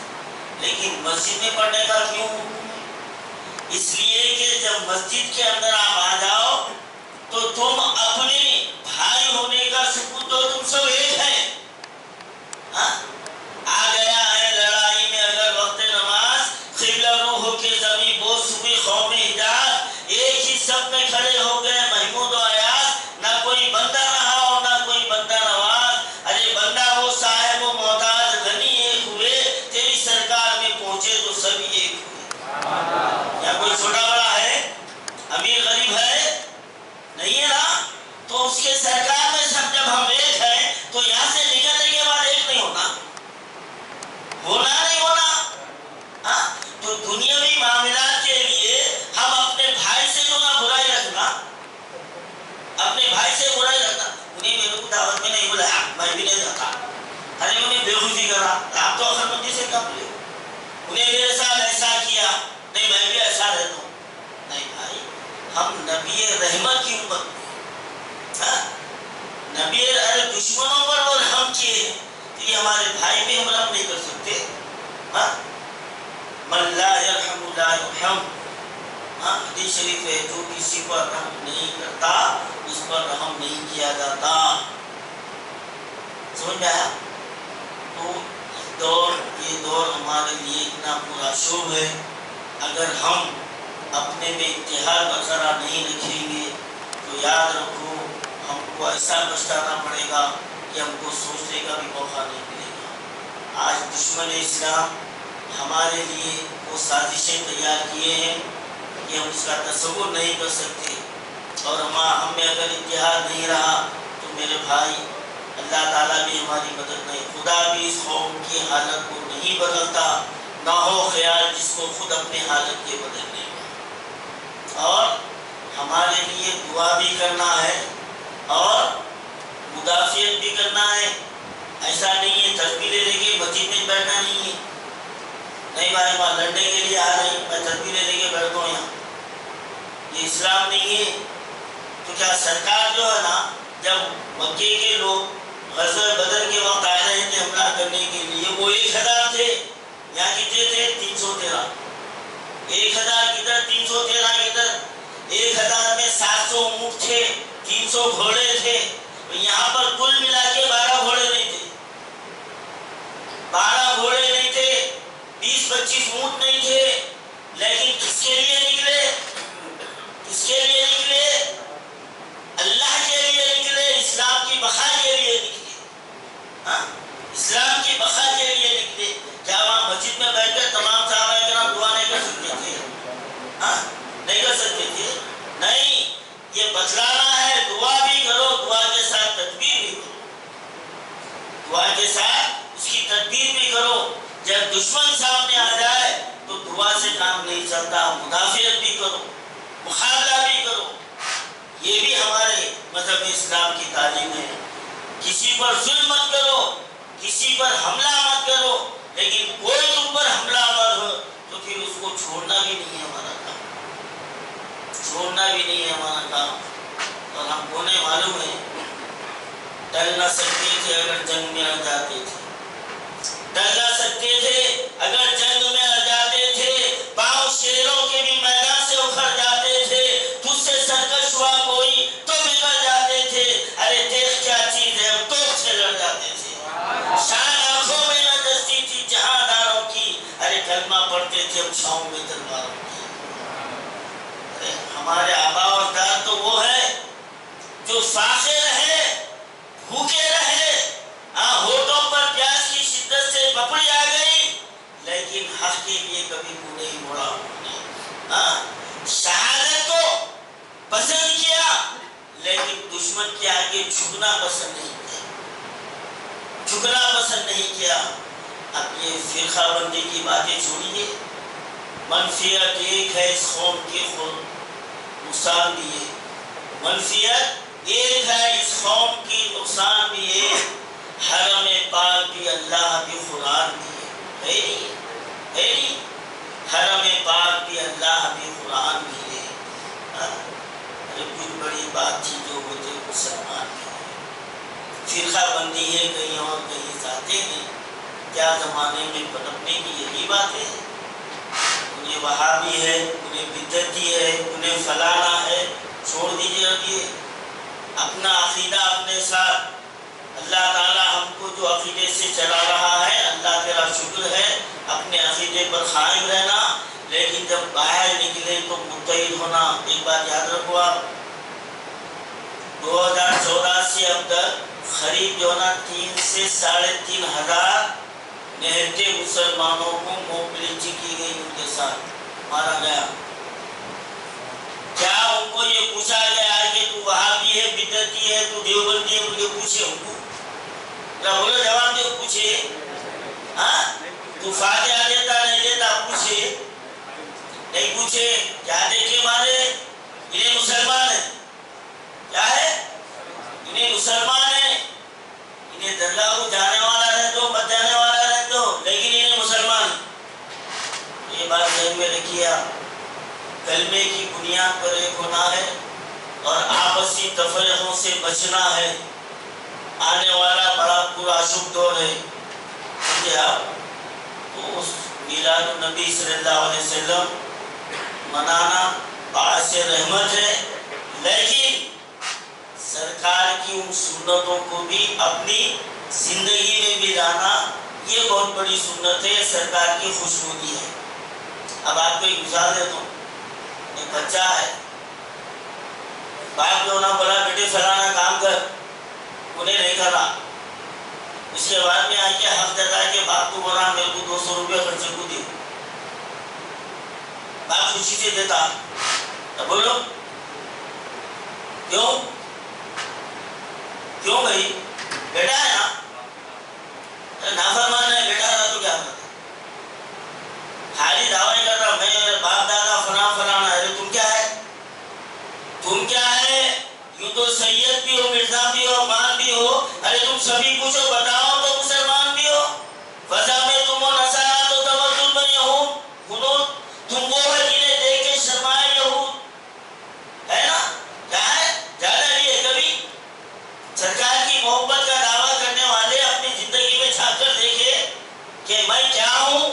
لیکن مسجد میں پڑھنے کا کیوں حکم ہے؟ اس لیے کہ جب مسجد کے اندر آپ آ جاؤ تو تم اپنے بھائی ہونے کا ثبوت دو، تم سب ایک ہیں۔ آ گیا ہے لڑائی میں اگر وقت نماز، قبلہ رو ہو کے زمین بوس ہوئی قوم حجاز، ایک ہی سب میں کھڑے ہو گئے محمود و ایاز، نہ کوئی بندہ رہا اور نہ کوئی بندہ نواز، ارے بندہ وہ صاحب و محتاج غنی ایک ہوئے، تیری سرکار میں پہنچے تو سبھی ایک ہوئے۔ کیا کوئی چھوٹا بڑا ہے، امیر غریب ہے؟ نہیں ہے نا؟ تو اس کے سرکار میں سب جب ہم ایک ہیں تو یہاں سے نکلنے کے بعد ایک نہیں ہونا، ہونا نہیں ہونا۔ تو دنیاوی معاملات کے لیے ہم اپنے بھائی سے جو نہ برائی رکھنا، اپنے بھائی سے برائی رکھنا، انہیں میرے کو دعوت میں نہیں بلایا میں بھی نہیں جاتا، ارے انہیں بے خوشی کرا، آپ تو عقلمندی سے کام لے، انہیں میرے ساتھ ایسا کیا، نہیں میں بھی ایسا رہتا ہوں۔ نہیں بھائی، ہم نبی رحمت کی امت، نبی دشمنوں پر وہ رحم کیے، تو یہ ہمارے بھائی پہ ہم رحم نہیں کر سکتے؟ من لا یرحم لا یرحم، حدیث شریف ہے جو کسی پر رحم نہیں کرتا اس پر رحم نہیں کیا جاتا۔ سمجھ میں آیا؟ تو یہ دور ہمارے لیے اتنا پورا شوب ہے، اگر ہم اپنے میں اتحاد برقرار نہیں رکھیں گے تو یاد رکھو ہم کو ایسا پچھتانا پڑے گا کہ ہم کو سوچنے کا بھی موقع نہیں ملے گا۔ آج دشمن اسلام ہمارے لیے وہ سازشیں تیار کیے ہیں کہ ہم اس کا تصور نہیں کر سکتے، اور ہم میں اگر اتحاد نہیں رہا تو میرے بھائی اللہ تعالیٰ بھی ہماری مدد نہیں، خدا بھی اس قوم کی حالت کو نہیں بدلتا، نہ ہو خیال جس کو خود اپنے حالت کے بدلنے کا۔ اور ہمارے لیے دعا بھی کرنا ہے اور مدافعت بھی کرنا ہے، ایسا نہیں ہے تسبیح لے لے کے مسجد میں بیٹھنا نہیں ہے، نہیں بھائی وہاں لڑنے کے لیے آ رہے میں تسبیح لے لے کے بیٹھتا ہوں یہاں، یہ اسلام نہیں ہے۔ تو کیا سرکار جو ہے نا، جب مکے کے لوگ غزوہ بدر کے وقت آئے رہے تھے حملہ کرنے کے لیے، وہ 1000 تھے، یہاں کتنے تھے؟ 313، 1000 کدھر 313 کدھر، 1000 میں 700 اونٹ تھے، 300 گھوڑے تھے، یہاں پر کل ملا کے 12 گھوڑے نہیں تھے، 12 گھوڑے نہیں تھے، 20-25 اونٹ نہیں تھے، لیکن کس کے لیے نکلے؟ کس کے لیے نکلے؟ اللہ کے لیے نکلے، اسلام کی بقا کے لیے نکلے، اسلام کی بقا کے لیے نکلے۔ کیا وہاں مسجد میں بیٹھ کر تمام صحابہ کرام دعا نہیں کر سکتے تھے؟ نہیں کر سکتے تھے؟ نہیں، یہ بتلانا ہے دعا بھی کرو، دعا کے ساتھ تدبیر بھی کرو، دعا کے ساتھ اس کی تدبیر بھی کرو۔ جب دشمن سامنے آ جائے تو دعا سے کام نہیں چلتا، مدافعت بھی کرو، مقابلہ بھی کرو، یہ بھی ہمارے مذہب اسلام کی تعلیم ہے۔ کسی پر ظلم مت کرو، کسی پر حملہ مت کرو، لیکن کوئی تم پر حملہ مت ہو تو پھر اس کو چھوڑنا بھی نہیں ہے ہمارا کام، چھوڑنا بھی نہیں ہے ہمارا کام۔ اور ہم کو نہیں معلوم ہے ڈر نہ سکتے تھے اگر جنگ میں اڑ جاتے تھے، ڈر نہ سکتے تھے اگر جنگ میں اڑ جاتے تھے، پاؤں شیروں کے بھی میدان سے اکھڑ جاتے تھے، تجھ سے سرکش ہوا کوئی تو بگڑ جاتے تھے، ارے دیکھ کیا چیز ہے تو سے لڑ جاتے تھے، شان آنکھوں میں نہ دستی تھی جہاں داروں کی، ارے کلمہ پڑھتے تھے ہم چھاؤں میں تلواروں کی۔ ارے ہمارے آبا و اجداد تو وہ ہے جو فاخر رہے، بھوکے رہے، ہونٹوں پر پیاس کی شدت سے پپڑی آ گئی، لیکن حق کے لیے کبھی منہ نہیں موڑا، شہادت کو پسند کیا لیکن دشمن کے آگے جھکنا پسند نہیں کیا، جھکنا پسند نہیں کیا۔ اب یہ فرقہ بندی کی باتیں چھوڑیے، منفیت ایک ہے اس قوم کی، خود نقصان بھی ہے، منفیت ایک ہے اس قوم کی، نقصان بھی ہے، حرم پاک بھی اللہ بھی قرآن بھی ہے نہیں، حرم پاک بھی اللہ بھی قرآن بھی ہے۔ کچھ بڑی بات تھی جو ہوتے مسلمان بھی فرقہ بندی ہے، کہیں اور کہیں جاتے ہیں، کیا زمانے میں پنپنے کی یہی بات ہے، انہیں وہابی ہے، انہیں بدعتی ہے، انہیں فلانا ہے، چھوڑ دیجیے۔ اب یہ اپنا عقیدہ اپنے ساتھ، اللہ تعالیٰ ہم کو جو عقیدے سے چلا رہا ہے، اللہ تیرا شکر ہے، اپنے عقیدے پر قائم رہنا، لیکن جب باہر نکلے تو متحد ہونا۔ ایک بات یاد رکھو آپ، 2014 سے اب تک قریب جو نا 3 سے 3.5 ہزار نہتے مسلمانوں کو موبلٹی کی گئی، ان کے ساتھ مارا گیا۔ کیا ان کو یہ پوچھا گیا کہ تو وہابی ہے، بدعتی ہے، تو دیوبندی ہے؟ ان کے پوچھے ان کو، بولو جواب دے، پوچھے، تو فاتحہ دیتا نہیں دیتا؟ پوچھے نہیں پوچھے؟ کیا دیکھے مارے؟ انہیں مسلمان ہے، کیا ہے؟ انہیں مسلمان ہے، انہیں درگاہ جانے والا رہ دو، مت جانے والا رہ دو، لیکن انہیں مسلمان۔ یہ بات ذہن میں رکھیے آپ، کلمے کی بنیاد پر ایک ہونا ہے اور آپسی تفرقوں سے بچنا ہے۔ آنے والا بڑا پرآشوب دور ہے، سمجھے آپ؟ تو اس میلاد النبی صلی اللہ علیہ وسلم منانا باعث رحمت ہے، لیکن سرکار کی ان سنتوں کو بھی اپنی زندگی میں بھی لانا، یہ بہت بڑی سنت ہے، سرکار کی خوشنودی ہے۔ اب آپ کو ایک مثال دیتا ہوں، ایک بچہ ہے، باپ جو نا بولا بیٹے فلانا کام کر، انہیں نہیں کرا، اس کے بعد میں آ کے حق جتا کہ باپ کو بولا میرے کو 200 روپے خرچے کو دے، باپ خوشی سے دیتا، اب بولو کیوں؟ کیوں بھائی؟ بیٹا ہے نا، نافرمان ہے، بیٹا رہا تو کیا کرتا؟ خالی دعوی کرتا میں باپ دادا فلاں فلانا ہے، تم کیا ہے؟ تم کیا ہے؟ یوں تو سید بھی ہو، مرزا بھی ہو، مان بھی ہو، ارے تم سبھی کچھ ہو، بتاؤ تو مسلمان بھی ہو، وضع میں تم ہو نصارہ تو تمدن میں یہود، خنود تم وہ ہے جنہیں دیکھ کے شرمائے یہود، ہے نا؟ کیا ہے؟ زیادہ لیے کبھی سرکار کی محبت کا دعویٰ کرنے والے اپنی زندگی میں جھانک کر دیکھے کہ میں کیا ہوں،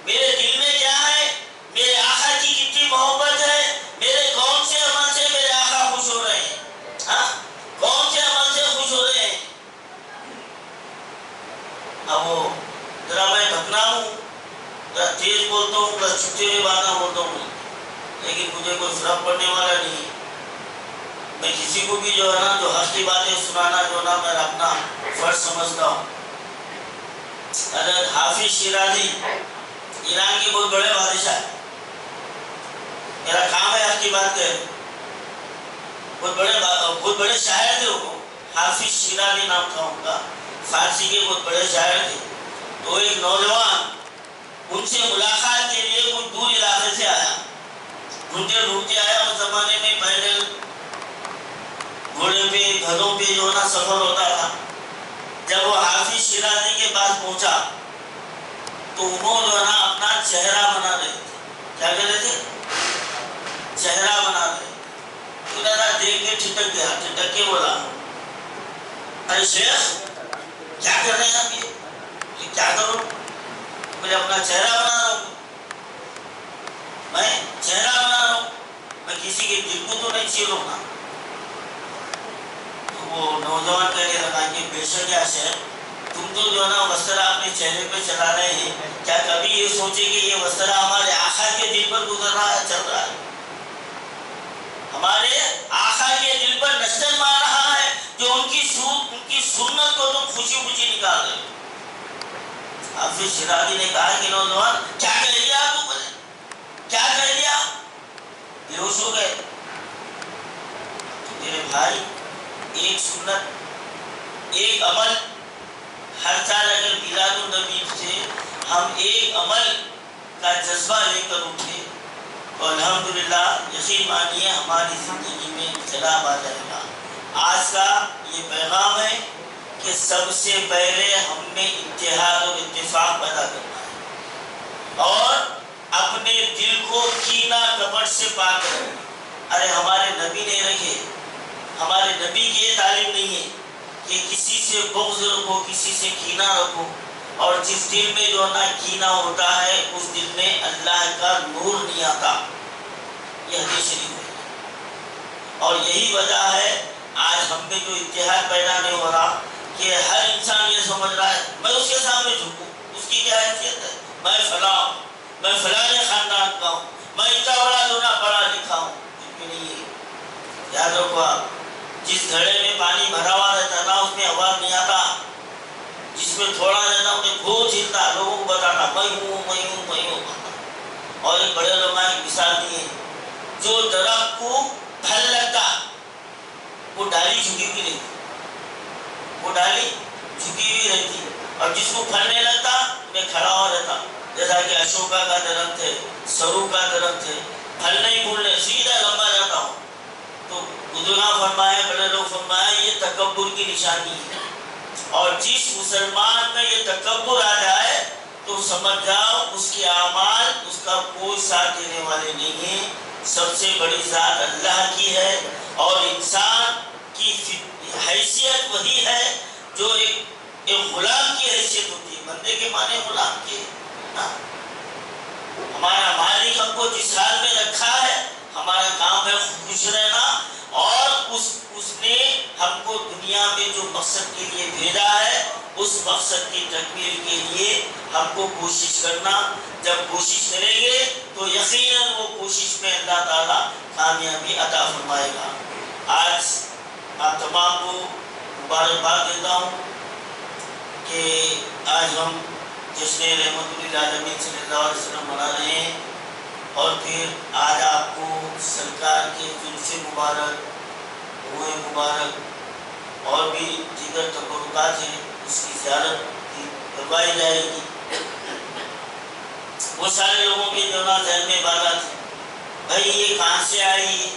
میرے دل میں کیا ہے، میرے آقا کی کتنی محبت ہے، میرے کون سے عمل سے میرے آقا خوش ہو رہے ہیں، کون سے عمل سے خوش ہو رہے ہیں۔ اب وہ ذرا میں بھکنا ہوں، ذرا تیز بولتا ہوں، ذرا چھٹے ہوئے باتیں بولتا ہوں، لیکن مجھے کوئی فرق پڑنے والا نہیں۔ میں کسی کو بھی جو ہے نا جو حق کی باتیں سنانا جو نا میں اپنا فرض سمجھتا ہوں۔ حضرت حافظ شیرازی ایران کے بہت بڑے بادشاہ، میرا کام ہے حق کی بات کہے، بہت بڑے شاعر تھے وہ، حافظ شیرازی نام تھا ان کا، فارسی کے بہت بڑے شاعر تھے۔ تو ایک نوجوان ان سے ملاقات کے لیے کوئی دور علاقے سے آیا، ڈھونڈتے ڈھونڈتے آیا۔ اس زمانے میں پیدل گھوڑے پہ گدھوں پہ جو نا سفر ہوتا تھا۔ جب وہ حافظ شیرازی کے پاس پہنچا تو انہوں جو نا اپنا چہرہ بنا رہے تھے، کیا کر رہے تھے؟ چہرہ بنا رہے۔ تو دادا دیکھ کے ٹھٹک گیا، ٹھٹک کے بولا ارے شیخ کیا کر رہے ہیں آپ؟ یہ کیا کروں؟ میں اپنا چہرہ بنا رہا ہوں، میں چہرہ بنا رہا ہوں، میں کسی کے دل کو تو نہیں چیروں گا۔ وہ نوجوان کہنے لگا کہ بے شک یا شیخ، تم تو جو ہے نا وسطرہ اپنے چہرے پہ چلا رہے ہیں، کیا کبھی یہ سوچے کہ یہ وسطرہ ہمارے آقا کے دل پر گزر رہا ہے، چل رہا ہے، ہمارے آقا کے دل پر نشتر مار رہا ہے، جو ان کی سنت کو تم خوشی خوشی نکال رہے ہو۔ حافظ شیرازی نے کہا کہ نوجوان کیا کہہ دیا آپ نے؟ کیا کہہ دیا؟ سنت، ایک عمل ہر سال اگر میلاد النبی سے ہم ایک عمل کا جذبہ لے کر اٹھے تو الحمدللہ یقین مانیے ہماری زندگی میں انقلاب آ جائے گا۔ آج کا یہ پیغام ہے کہ سب سے پہلے ہم میں اتحاد اور اتفاق پیدا کرنا ہے اور اپنے دل کو کینہ کپٹ سے پاک کرنا۔ ارے ہمارے نبی نے رکھے، ہمارے نبی کی یہ تعلیم نہیں ہے کہ کسی سے بغض رکھو، کسی سے کینہ رکھو، اور جس دل میں جو نا کینہ ہوتا ہے اس دل میں اللہ کا نور نہیں آتا، یہ حدیث شریف ہے۔ اور یہی وجہ ہے آج ہم میں جو اتحاد پیدا نہیں ہو رہا کہ ہر انسان یہ سمجھ رہا ہے میں اس کے سامنے جھکوں، اس کی کیا حیثیت ہے، میں فلاں ہوں، میں فلاں خاندان کا ہوں، میں اتنا بڑا دونوں پڑھا لکھا ہوں، کچھ بھی نہیں ہے۔ یاد رکھو آپ، جس گھڑے میں پانی بھرا ہوا رہتا نا اس میں آواز نہیں آتا، جس میں تھوڑا رہتا انہیں بہت ہلتا، لوگوں کو بتانا میں ہوں میں ہوں میں ہوں۔ اور ایک بڑے علماء کی مثال دی ہے، جو درخت کو پھل لگتا وہ ڈالی جھکی ہوئی رہتی، وہ ڈالی جھکی ہوئی رہتی، اور جس کو پھل نہیں لگتا انہیں کھڑا ہوا رہتا، جیسا کہ اشوکا کا درخت ہے، سرو کا درخت ہے، پھل نہیں پھولنے سیدھا لمبا جاتا ہوں۔ تو بزرگاں فرمایا، بڑے لوگ فرمایا یہ تکبر کی نشانی ہے، اور جس مسلمان میں یہ تکبر آ جائے تو سمجھ جاؤ اس کے اعمال اس کا کوئی ساتھ دینے والے نہیں ہیں۔ سب سے بڑی ذات اللہ کی ہے، اور انسان کی حیثیت وہی ہے جو ایک غلام کی حیثیت ہوتی ہے، بندے کے معنی غلام کی ہے۔ ہمارا مالک ہم کو جس حال میں رکھا ہے ہمارا کام ہے خوش رہنا، اور اس نے ہم کو دنیا میں جو مقصد کے لیے بھیجا ہے اس مقصد کی تکمیل کے لیے ہم کو کوشش کرنا۔ جب کوشش کریں گے تو یقیناً وہ کوشش میں اللہ تعالیٰ کامیابی عطا فرمائے گا۔ آج آپ تمام کو مبارکباد دیتا ہوں کہ آج ہم جشن رحمت للعالمین صلی اللہ علیہ وسلم منا رہے ہیں، اور پھر آج آپ کو سرکار کے جلوس مبارک، روح مبارک اور بھی دیگر تبرکات ہیں اس کی زیارت کروائی جائے گی۔ وہ سارے لوگوں کے جو نا ذہن میں بات آتی بھائی یہ کہاں سے آئی ہے،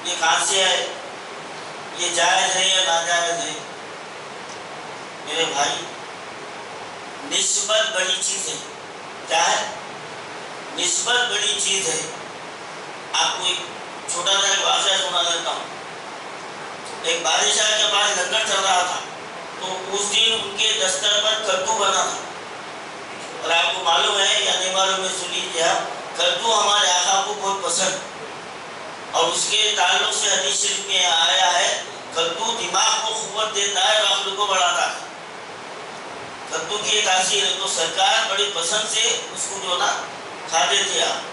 یہ کہاں سے آئے، یہ جائز ہے یا ناجائز ہے؟ میرے بھائی نسبت بڑی چیز ہے، کیا ہے؟ نسبت بڑی چیز ہے۔ آپ کو ایک چھوٹا سا ایک واقعہ سنا دیتا ہوں۔ ایک بادشاہ کے پاس لنگر چل رہا تھا، تو اس دن ان کے دستر پر کدو بنا تھا، اور آپ کو معلوم ہے یا نہیں معلوم ہے سن لیجیے آپ، کدو ہمارے آقا کو بہت پسند، اور اس کے تعلق سے حدیث شریف میں آیا ہے کدو دماغ کو قوت دیتا ہے اور عقل کو بڑھاتا ہے، کدو کی یہ تاثیر ہے۔ تو سرکار بڑی پسند سے اس کو جو نا کھاتے تھے آپ۔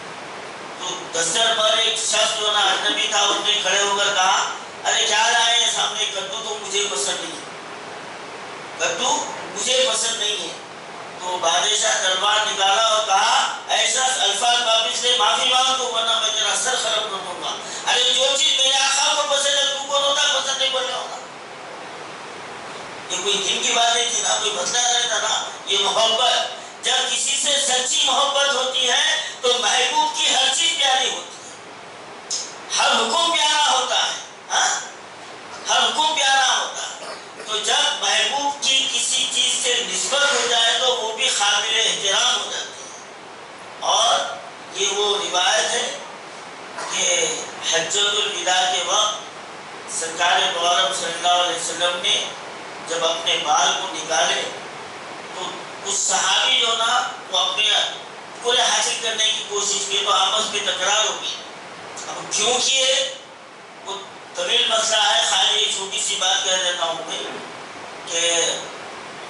تو دستر پر ایک شخص جو نا اجنبی تھا، اس نے کھڑے ہو کر کہا ارے کیا لائے ہیں سامنے، کدو تو مجھے پسند نہیں ہے، کدو مجھے پسند نہیں ہے۔ تو بادشاہ تلوار نکالا اور کہا ایسا الفاظ واپس سے معافی مانگ تو ورنہ میں تیرا سر خراب کر دوں گا۔ ارے جو چیز میرے آقا کو پسند ہے تو کون ہوتا ہے پسند نہیں کرنے ہوتا؟ یہ کوئی دن کی بات نہیں تھی نا، کوئی مسئلہ نہیں تھا نا، یہ محبت۔ جب کسی سے سچی محبت ہوتی ہے تو محبوب کی ہر چیز پیاری ہوتی ہے، ہر حکم پیارا ہوتا ہے، ہر حکم پیارا ہوتا ہے۔ تو جب محبوب کی کسی چیز سے نسبت ہو جائے تو وہ بھی قابل احترام ہو جاتی ہے۔ اور یہ وہ روایت ہے کہ حجۃ الوداع کے وقت سرکار دو عالم صلی اللہ علیہ وسلم نے جب اپنے بال کو نکالے تو اس صحابی جو نا وہ اپنے پورے حاصل کرنے کی کوشش کی تو آپس میں تکرار ہو گئی۔ اب کیوں کیے وہ طویل مسئلہ ہے، خالی ایک چھوٹی سی بات کہہ دیتا ہوں میں کہ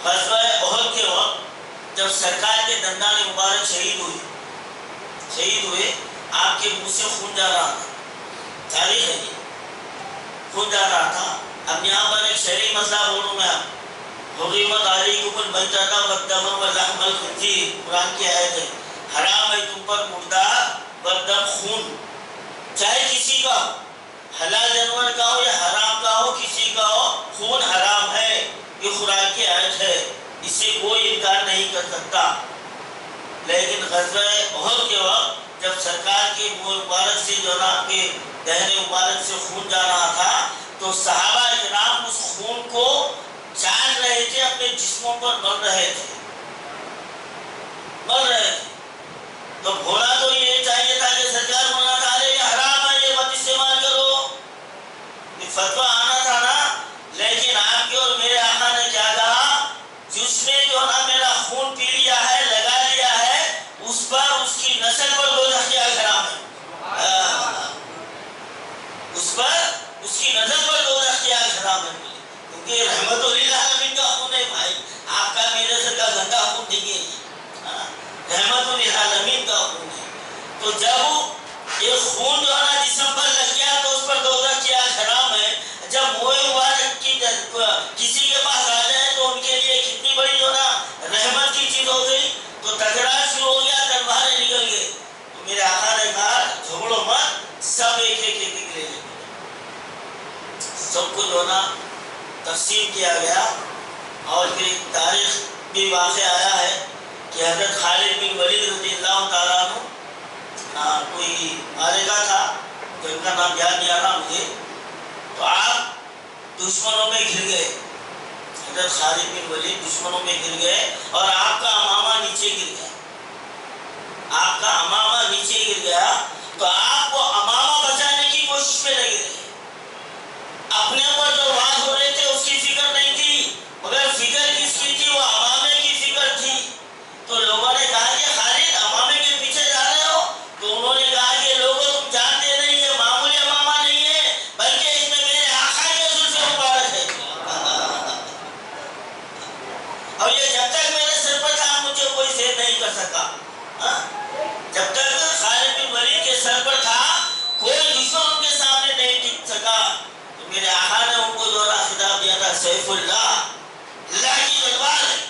غزوہ احد کے وقت جب سرکار کے دندان مبارک شہید ہوئے آپ کے منہ سے خون جا رہا تھا، تاریخ ہے یہ، خون جا رہا تھا۔ اب یہاں پر ایک شرعی مسئلہ بولوں میں آپ، حرمت علیکم المیتۃ والدم ولحم الخنزیر، قرآن کی آیت ہے، حرام ہے تم پر مردار والدم خون، چاہے کسی کا حلال جانور کا ہو یا حرام کا ہو، کسی کا ہو، خون حرام ہے، یہ قرآن کی آیت ہے، اس سے کوئی انکار نہیں کر سکتا۔ لیکن غزوہ احد کے وقت جب سرکار کے منہ مبارک سے جو نا آپ کے دہنے مبارک سے خون جا رہا تھا تو صحابہ کرام اس خون کو چاٹ رہے تھے، اپنے جسموں پر مل رہے تھے، مل رہے تھے۔ تو ہونا تو یہ چاہیے تھا کہ سرکار منع تھا، یہ حرام ہے، یہ مت استعمال کرو، یہ فتویٰ آنا تھا نا۔ لیکن آپ کے اور میرے آقا نے کیا کہا، جس نے جو نا میرا خون پی لیا ہے، لگا لیا ہے، اس پر، اس کی نسل پر دوزخ کی آگ حرام ہے، اس پر، اس کی نسل پر دوزخ کی آگ حرام ہے، کیونکہ رحمت للعالمین کا خون ہے بھائی، آپ کا میرے سے کا گندا خون نہیں ہے، رحمت للعالمین کا خون ہے۔ تو جب یہ خون جو ہے نا جسم پر لگ گیا تو اس پر دوزخ کی آگ حرام ہے۔ جب موئے مبارک کی کسی کے پاس آ جائے تو ان کے لیے کتنی بڑی جو نا رحمت کی چیز ہو گئی، تو تکرار شروع ہو گیا، تلواریں نکل گئے۔ تو میرے آقا نے کہا جھگڑو مت، سب ایک ایک ایک ایک لے لے، سب کو جو نا تقسیم کیا گیا۔ اور پھر تاریخ بھی واقع آیا ہے کہ حضرت خالد بن ولید رضی اللہ تعالیٰ عنہ کوئی معرکہ تھا، تو ان کا نام یاد نہیں آ رہا مجھے، تو آپ دشمنوں میں گھر گئے، حضرت خالد بن ولید دشمنوں میں گر گئے اور آپ کا امامہ نیچے گر گیا، آپ کا امامہ نیچے گر گیا، تو آپ کو امامہ بچانے کی کوشش میں لگے رہے، اپنے اوپر جو وار ہو رہے تھے اس کی فکر نہیں تھی، مگر فکر کس کی تھی، وہ امامے کی فکر تھی۔ تو لوگوں نے کہا کہ خالد امامے کے پیچھے جا رہے ہو، تو انہوں نے کہا کہ لوگوں تم جانتے نہیں، یہ معمولی امامہ نہیں ہے، بلکہ اس میں میرے آقا کے زلف مبارک ہے، اور یہ جب تک میرے سر پر تھا مجھے کوئی زیر نہیں کر سکا، جب تک خالد بن ولید کے سر پر تھا کوئی دشمن ان کے سامنے نہیں ٹک سکا۔ تو میرے آقا نے ان کو جو خطاب دیا تھا، سیف اللہ، اللہ کی تلوار ہے،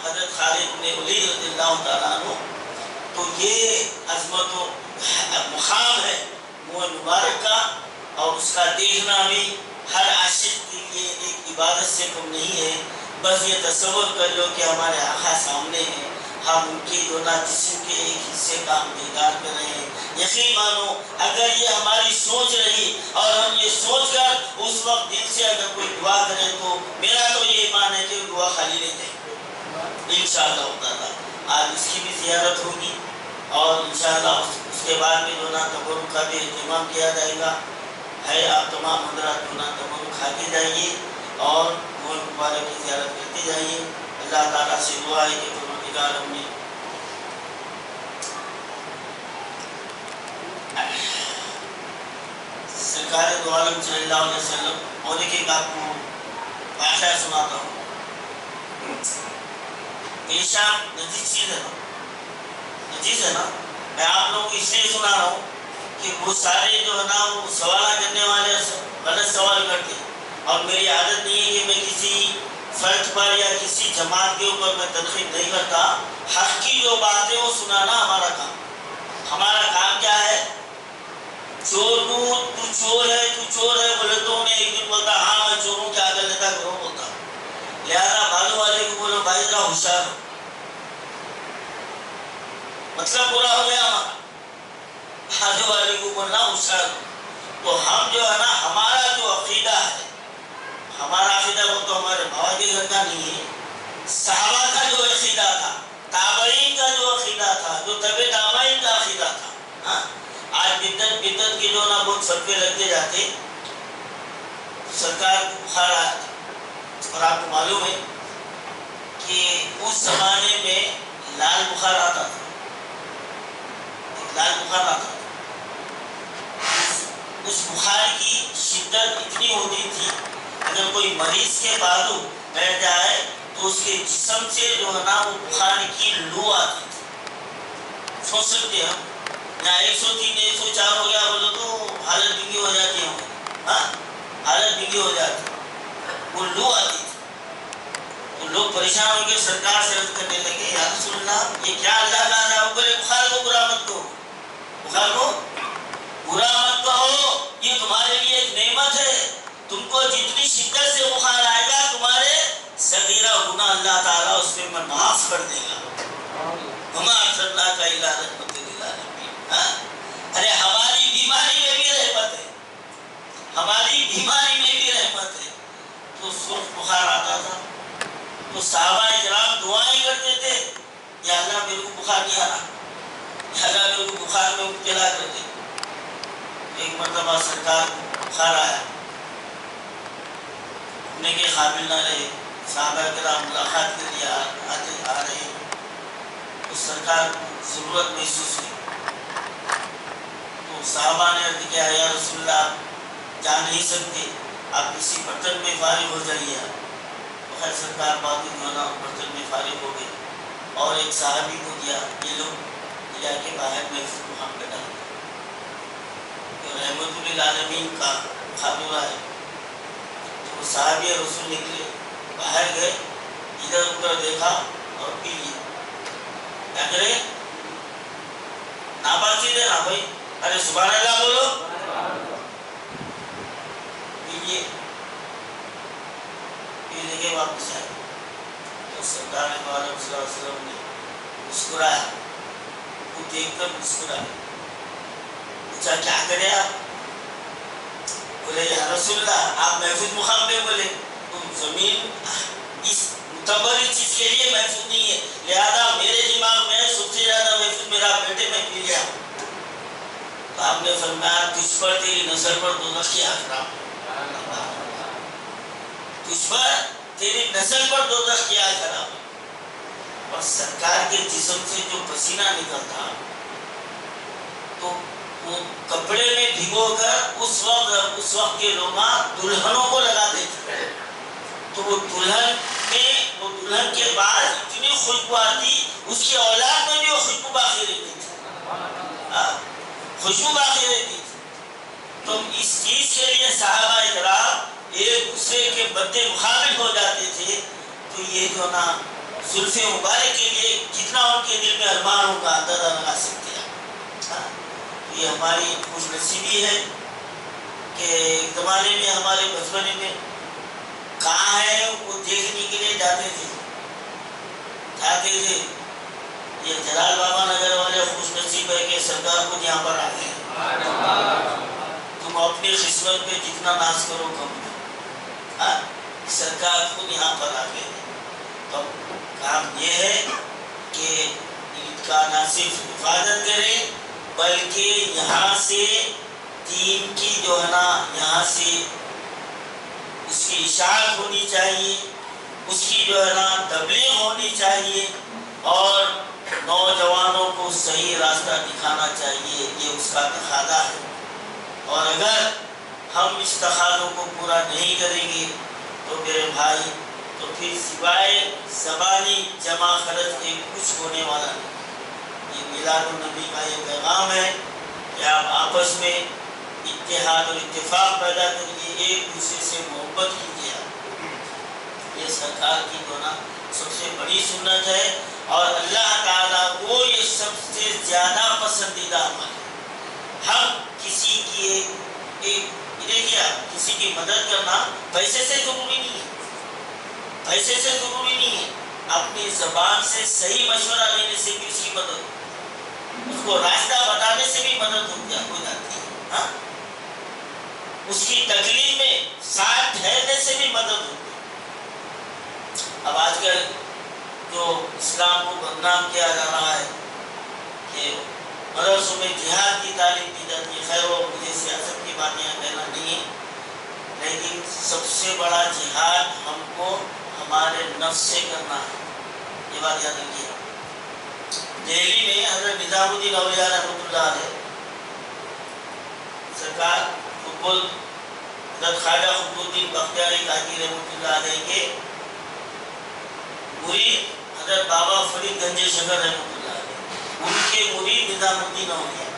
حضرت خالد بن ولید رضی اللہ تعالیٰ عنہ۔ تو یہ عظمت و مقام ہے منہ مبارک کا، اور اس کا دیکھنا بھی ہر عاشق کے لیے ایک عبادت سے کم نہیں ہے۔ بس یہ تصور کر لو کہ ہمارے آقا سامنے ہیں، ہم ان کی جو نا جسم کے ایک حصے کا ہم دیدار کر رہے ہیں۔ یقین مانو اگر یہ ہماری سوچ رہی اور ہم یہ سوچ کر اس وقت دل سے اگر کوئی دعا کرے تو میرا تو یہ ایمان ہے کہ دعا خالی نہیں جائے انشاءاللہ تعالیٰ۔ آج اس کی بھی زیارت ہوگی اور انشاءاللہ اس کے بعد میں جو نا تبرک کا بھی اہتمام کیا جائے گا۔ ہے آپ تمام حضرات جو نا تبرک کھا کے جائیے اور مولا مبارک کی زیارت کرتے جائیے۔ اللہ تعالیٰ سے دعا ہے کہ پروردگار ہم نے سرکار دو عالم صلی اللہ علیہ وسلم، اور ایک آپ کو واقعہ سناتا ہوں۔ پیشاب نجیس چیز ہے نا، نجیس ہے نا، میں آپ لوگوں کو اس لیے سنا رہا ہوں کہ وہ سارے جو ہے نا وہ سوال کرنے والے غلط سوال کرتے ہیں، اور میری عادت نہیں ہے کہ میں کسی فرد پر یا کسی جماعت کے اوپر میں تنقید نہیں کرتا۔ حق کی جو بات ہے وہ سنانا ہمارا کام، ہمارا کام کیا ہے؟ چور تو چور ہے، تو چور ہے بولے تو انہیں ایک دن بولتا ہاں میں چوروں کے آگے لیتا کروں بولتا، لہذا بھالو والے کو بولو بھائی ذرا ہوشیار ہو، مطلب پورا ہو گیا ہمارا، بھالو والے کو بولنا ہوشیار ہو۔ تو ہم جو ہے نا ہمارا جو عقیدہ ہے، ہمارا عقیدہ وہ تو ہمارے بابا کے گھر کا نہیں ہے، صحابہ کا جو عقیدہ تھا، تابعین کا جو عقیدہ تھا، جو تبع تابعین کا عقیدہ تھا۔ آج بدعت کی جو نا بہت فتوے لگتے جاتے، سرکار کو بخار آیا تھا، اور آپ کو معلوم ہے کہ اس زمانے میں لال بخار آتا تھا، لال بخار آتا تھا، اس بخار کی شدت اتنی ہوتی تھی اگر کوئی مریض کے بازو بیٹھ جائے تو اس کے جسم سے جو ہے نا وہ بخار کی لو آتی تھی۔ سوچ سکتے ہیں ہم، یا 103 104 ہو گیا بولو تو حالت بگی ہو جاتی ہے، حالت بگی ہو جاتی، وہ لو آتی تھی۔ تو لوگ پریشان ہو کے سرکار سے عرض کرنے لگے یا رسول اللہ یہ کیا اللہ کا عذاب، وہ بولے بخار کو برا مت کہو، بخار کو برا مت کہو، یہ سے میں معاف کر دے گا. وما ارسلناک الا رحمۃ للعالمین. ارے ہماری بیماری میں بھی رحمت ہے, ہماری بیماری میں بھی رحمت ہے. تو سرخ بخار آتا تھا تو صحابہ کرام دعائیں کرتے تھے, یا اللہ میرے کو بخار نہیں آ رہا, یا اللہ میرے کو بخار میں مبتلا کر دے. ایک مرتبہ سرکار بخار آیا, اٹھنے کے قابل نہ رہے, صحابہ کرام ملاقات کے لیے آ رہے ہیں, تو سرکار کو ضرورت محسوس ہوئی. تو صحابہ نے عرض کیا, یا رسول اللہ آپ جا نہیں سکتے, آپ کسی برتن میں فارغ ہو جائیے. تو خیر سرکار باقی جو ہے نا برتن میں فارغ ہو گئے, اور ایک صحابی کو دیا, یہ لوگ لے کے باہر محفوظ مقام پہ ڈال دیا. رحمت للعالمین کا خاتمہ ہے. تو صحابی رسول نکلے, باہر گئے, ادھر ادھر دیکھا اور پی لیا. کیا کرے, ناباکی دے نا بھائی, ارے سبحان اللہ بولو, پی لیے. پینے کے واپس آئے تو سرکار صلی اللہ علیہ وسلم نے مسکرایا, وہ دیکھ کر مسکرایا. پوچھا کیا کرے آپ؟ بولے یا رسول اللہ آپ محفوظ مقام پہ, بولے تو زمین اس متبر چیز کے لیے محفوظ نہیں ہے, لہذا میرے دماغ میں سب سے زیادہ محفوظ میرا بیٹے میں پی گیا. تو آپ نے فرمایا تجھ پر تیری نسل پر دوزخ کی آخرام, تجھ پر تیری نسل پر دوزخ کی آخرام. اور سرکار کے جسم سے جو پسینہ نکلتا تو وہ کپڑے میں بھگو کر اس وقت کے لوگ دلہنوں کو لگاتے تھے. تو وہ دلہن کے بعد اتنی خوشبو آتی, اس کی اولاد میں بھی وہ خوشبو باقی رہتی تھی, خوشبو باقی رہتی تھی. تو اس چیز کے لیے صحابہ کرام ایک دوسرے کے بدے مقابل ہو جاتے تھے. تو یہ جو نا زلف مبارک کے لیے کتنا ان کے دل میں ارمان ہوگا اندازہ لگا سکتے ہیں. یہ ہماری خوش نصیبی ہے کہ ایک زمانے میں ہمارے بچپنے میں کہاں ہے وہ دیکھنے کے لیے جاتے تھے. یہ جلال بابا نگر والے خوش نصیب ہے کہ سرکار خود یہاں پر آ گئے. تم اپنی قسمت پہ جتنا ناز کرو کم, سرکار خود یہاں پر آ گئے. تو کام یہ ہے کہ عید کا نہ صرف حفاظت کریں بلکہ یہاں سے دین کی جو ہے نا یہاں سے اس کی اشاعت ہونی چاہیے, اس کی جو ہے نا تبلیغ ہونی چاہیے, اور نوجوانوں کو صحیح راستہ دکھانا چاہیے. یہ اس کا تقاضا ہے. اور اگر ہم اس تقاضوں کو پورا نہیں کریں گے تو میرے بھائی تو پھر سوائے زبانی جمع خرچ کے کچھ ہونے والا نہیں. یہ میلاد النبی کا یہ پیغام ہے کہ آپ آپس میں اتحاد اور اتفاق پیدا کریے, ایک دوسرے سے محبت کیجیے. یہ سرکار کی جو نا سب سے بڑی سنت ہے, اور اللہ تعالیٰ کو یہ سب سے زیادہ پسندیدہ عمل ہے. ہم کسی کی کسی کی مدد کرنا پیسے سے ضروری نہیں ہے, پیسے سے ضروری نہیں ہے. اپنی زبان سے صحیح مشورہ لینے سے بھی اس کی مدد, اس کو راستہ بتانے سے بھی مدد ہو جاتی ہے. اس کی تکلیف میں ساتھ ٹھہرنے سے بھی مدد ہوتی ہے. اب آج کل جو اسلام کو بدنام کیا جا رہا ہے کہ مدرسوں میں جہاد کی تعلیم دی جاتی ہے. خیر وہ مجھے سیاست کی باتیں کہنا نہیں ہے, لیکن سب سے بڑا جہاد ہم کو ہمارے نفس سے کرنا ہے. یہ بات یاد رکھیے. دہلی میں حضرت نظام الدین اولیاء رحمۃ اللہ علیہ سرکار حضرت خواجہ قطب الدین بختیاری کاکی رحمۃ اللہ علیہ کے مرید حضرت بابا فرید گنج شکر رحمۃ اللہ علیہ, ان کے مرید نظام الدین اولیاء.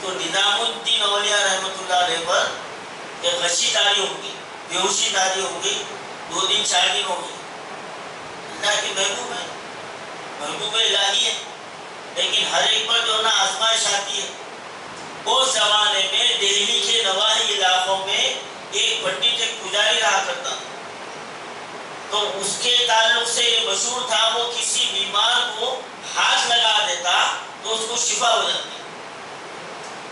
تو نظام الدین اولیاء رحمۃ اللہ علیہ پر ایک غشی تاری ہوگی, بیہوشی تاری ہوگی, 2 دن 4 دن ہوگی. اللہ کے محبوب ہے, محبوب الہی ہے, لیکن ہر ایک پر جو نا آزمائش آتی ہے. اس زمانے میں دہلی کے نواحی علاقوں میں ایک پنڈت ایک پجاری رہا کرتا تھا. تو اس کے تعلق سے یہ مشہور تھا، وہ کسی بیمار کو ہاتھ لگا دیتا تو اس کو شفا ہو جاتی.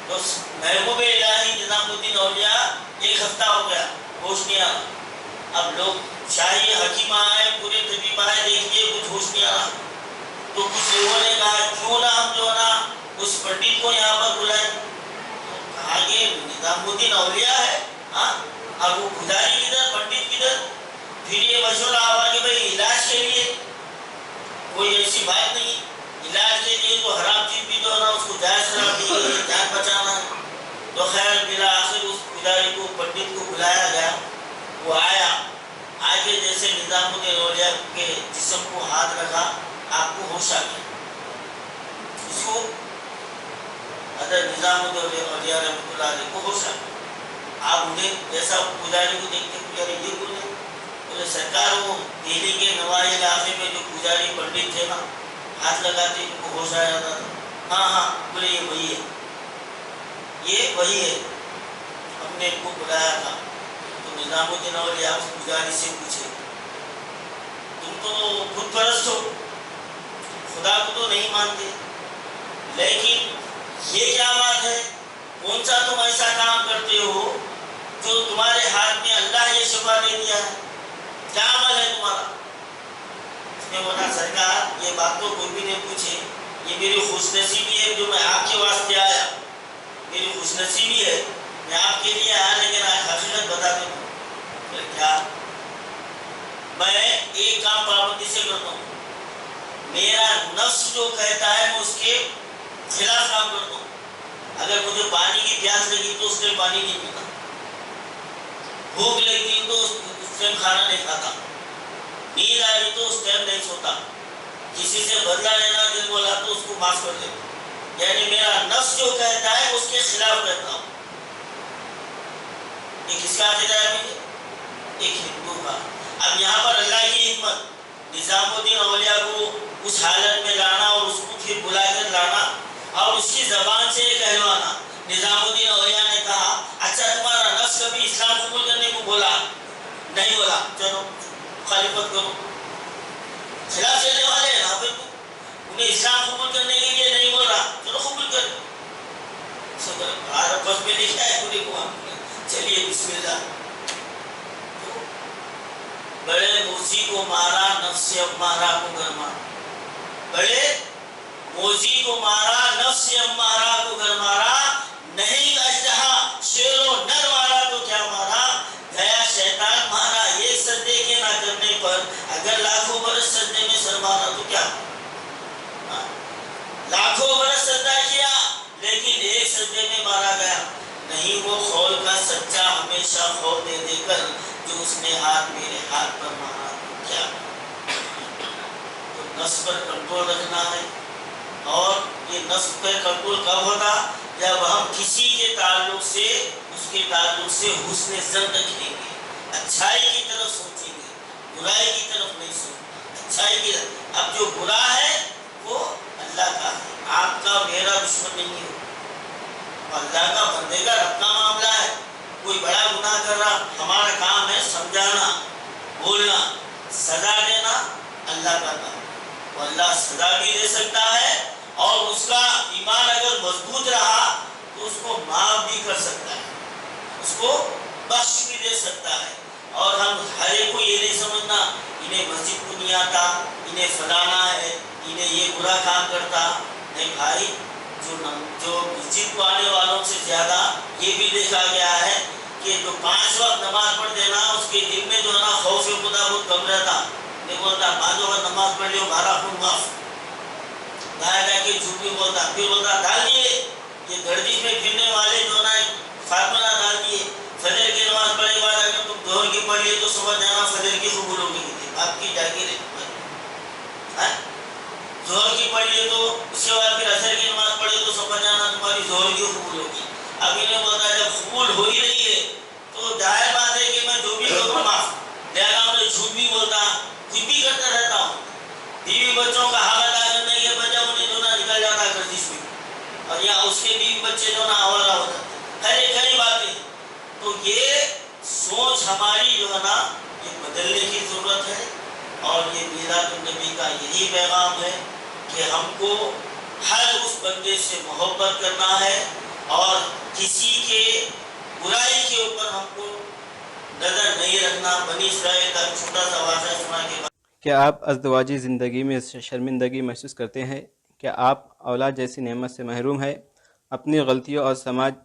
تو محبوب الہی نظام الدین اولیاء 1 ہفتہ ہو گیا ہوش نہیں آ رہا. اب لوگ شاہی حکیم آئے، پورے طبیب آئے، دیکھیے کچھ ہوش نہیں آ رہا. تو کچھ لوگوں نے کہا کیوں نہ ہم جو نا اس پنڈت کو یہاں پر بلائیں. کہا یہ نظام الدین اولیاء ہے، ہاں اب وہ پجاری کدھر، پنڈت کدھر. پھر یہ مشورہ ہوا کہ بھائی علاج کے لیے کوئی ایسی بات نہیں، علاج کے لیے تو حرام چیز بھی جو ہے نا اس کو جائز قرار دی گئی، جان بچانا ہے. تو خیر بلا آخر اس پجاری کو، پنڈت کو بلایا گیا. وہ آیا، آگے جیسے نظام الدین اولیاء کے جسم کو ہاتھ رکھا، آپ کو ہوش آ گیا. اس کو حضرت نظام الدین اولیاء رحمۃ اللہ علیہ کو ہوش آ گیا. آپ انہیں جیسا پجاری کو دیکھتے، پجاری یہ بولے سرکار وہ دہلی کے نواحی علاقے میں جو پجاری پنڈت تھے نا، ہاتھ لگاتے ان کو ہوش آ جاتا تھا. ہاں ہاں بولے یہ وہی ہے، یہ وہی ہے. ہم نے ان کو بلایا تھا. تو نظام الدین اولیاء اس پجاری سے پوچھے تم تو خود پرست ہو، خدا کو تو نہیں مانتے، لیکن یہ کیا بات ہے، کون سا تم ایسا کام کرتے ہو جو تمہارے ہاتھ میں اللہ یہ شفا دے دیا ہے، کیا عمل ہے تمہارا؟ اس نے بولا سرکار یہ بات تو کوئی بھی نہیں پوچھے، یہ میری خوش نصیبی ہے جو میں آپ کے واسطے آیا، میری خوش نصیبی ہے، میں آپ کے لیے آیا. لیکن حقیقت بتا دوں کیا، میں ایک کام پابندی سے کرتا ہوں، میرا نفس جو کہتا ہے میں اس کے خلاف کام کرتا ہوں. اگر مجھے پانی کی پیاس لگی تو اس میں پانی نہیں پیتا، بھوک لگی تو اس ٹائم کھانا نہیں کھاتا، نیند آ رہی تو اس ٹائم نہیں سوتا، کسی سے بدلہ لینا دل بولا تو اس کو معاف کر دیتا. یعنی میرا نفس جو کہتا ہے اس کے خلاف رہتا ہوں. یہ کس کا عقیدہ ہے مجھے؟ ایک ہندو کا. اب یہاں پر اللہ کی حکمت، نظام الدین اولیاء کو اس حالت میں لانا اور اس کو پھر بلا کر لانا اور اس کی زبان سے کہلوانا. نظام الدین اولیاء نے کہا اچھا تمہارا نفس کبھی اسلام قبول کرنے کو بولا نہیں؟ بولا چلو مخالفت کرو. خلاف چلنے والے ہیں نا پھر انہیں اسلام قبول کرنے کے لیے نہیں بول رہا، چلو قبول کر. عرب بس میں لکھا ہے پورے کو، چلیے بسم اللہ. بڑے موزی کو مارا نفس امارہ کو گھر مارا، بڑے موزی کو مارا نفس امارہ کو گھر مارا، نہیں اژدہا شیر و نر مارا تو کیا مارا، گیا شیطان مارا ایک سجدے کے نہ کرنے پر، اگر لاکھوں برس سجدے میں سر مارا تو کیا، لاکھوں برس سجدہ کیا لیکن ایک سجدے میں مارا گیا. نہیں وہ خول کا سچا ہمیشہ خول دے دے کر جو اس نے ہاتھ میرے ہاتھ پر مارا تو کیا. تو نفس پر کنٹرول رکھنا ہے. اور یہ نفس پر کنٹرول کب ہوتا؟ جب ہم کسی کے تعلق سے اس کے تعلق سے حسن ظن رکھیں گے، اچھائی کی طرف سوچیں گے، برائی کی طرف نہیں سوچیں، اچھائی کی طرف. اب جو برا ہے وہ اللہ کا ہے، آپ کا میرا دشمن نہیں ہے، اللہ کا بندے کا رب کا معاملہ ہے. کوئی بڑا گناہ کر رہا، ہمارا کام ہے سمجھانا، بولنا، سزا دینا اللہ کا کام. وہ اللہ سزا بھی دے سکتا ہے اور اس کا ایمان اگر مضبوط رہا تو اس کو معاف بھی کر سکتا ہے، اس کو بخش بھی دے سکتا ہے. اور ہم ہر ایک کو یہ نہیں سمجھنا انہیں مسجد کو نہیں آتا، انہیں فلانا ہے، انہیں یہ برا کام کرتا. نہیں بھائی، جو مسجد کو آنے والوں سے زیادہ یہ بھی دیکھا گیا ہے کہ جو 5 وقت نماز پڑھ دینا اس کے دل میں جو ہے نا خوف خدا بہت کم رہتا. نہیں بولتا 5 وقت نماز پڑھ لیو ہمارا خون معاف، گایا جا کے جھوٹ بھی بولتا. پھر بولتا ڈال دیے یہ گردش میں پھرنے والے جو نا فارمولہ ڈال دیے، فجر کی نماز پڑھنے کے بعد اگر تم ظہر کی پڑھ لیے تو سمجھ جانا فجر کی قبول ہو گئی، آپ کی جاگیر ہے. ظہر کی پڑھ لیے تو اس کے بعد پھر عصر کی نماز پڑھے تو سمجھ جانا تمہاری ظہر کی قبول ہوگی. اب انہیں بولتا ہے جب قبول ہو ہی رہی ہے تو ظاہر بات ہے کہ میں جو بھی کروں معاف. لہٰذا میں جھوٹ بھی بولتا، کچھ بھی کرتا رہتا ہوں. بیوی بچوں کا حال ادا کرنے کے بجائے انہیں جو نا نکل جاتا گردش میں، اور یہاں اس کے بیوی بچے جو نا حوالہ ہو جاتے. کئی باتیں. تو یہ سوچ ہماری جو ہے نا یہ بدلنے کی ضرورت ہے. اور یہ میلاد النبی کا یہی پیغام ہے کہ ہم کو ہر اس بندے سے محبت کرنا ہے اور کسی کے برائی کے اوپر ہم کو نظر نہیں رکھنا۔ بنی اسرائیل کا چھوٹا سا واقعہ سنا کے بعد کیا آپ ازدواجی زندگی میں شرمندگی محسوس کرتے ہیں؟ کیا آپ اولاد جیسی نعمت سے محروم ہیں؟ اپنی غلطیوں اور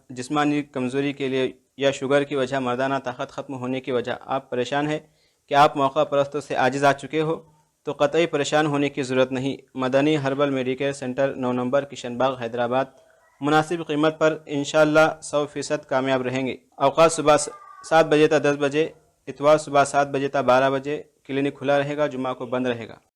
جسمانی کمزوری کے لیے یا شوگر کی وجہ مردانہ طاقت ختم ہونے کی وجہ آپ پریشان ہیں؟ کیا آپ موقع پرستوں سے عاجز آ چکے ہو؟ تو قطعی پریشان ہونے کی ضرورت نہیں۔ Madani herbal medicare centre 9 number Kishan Bagh Hyderabad مناسب قیمت پر انشاءاللہ 100% کامیاب رہیں گے۔ اوقات صبح 7 بجے تا 10 بجے، اتوار صبح 7 بجے تا 12 بجے کلینک کھلا رہے گا، جمعہ کو بند رہے گا۔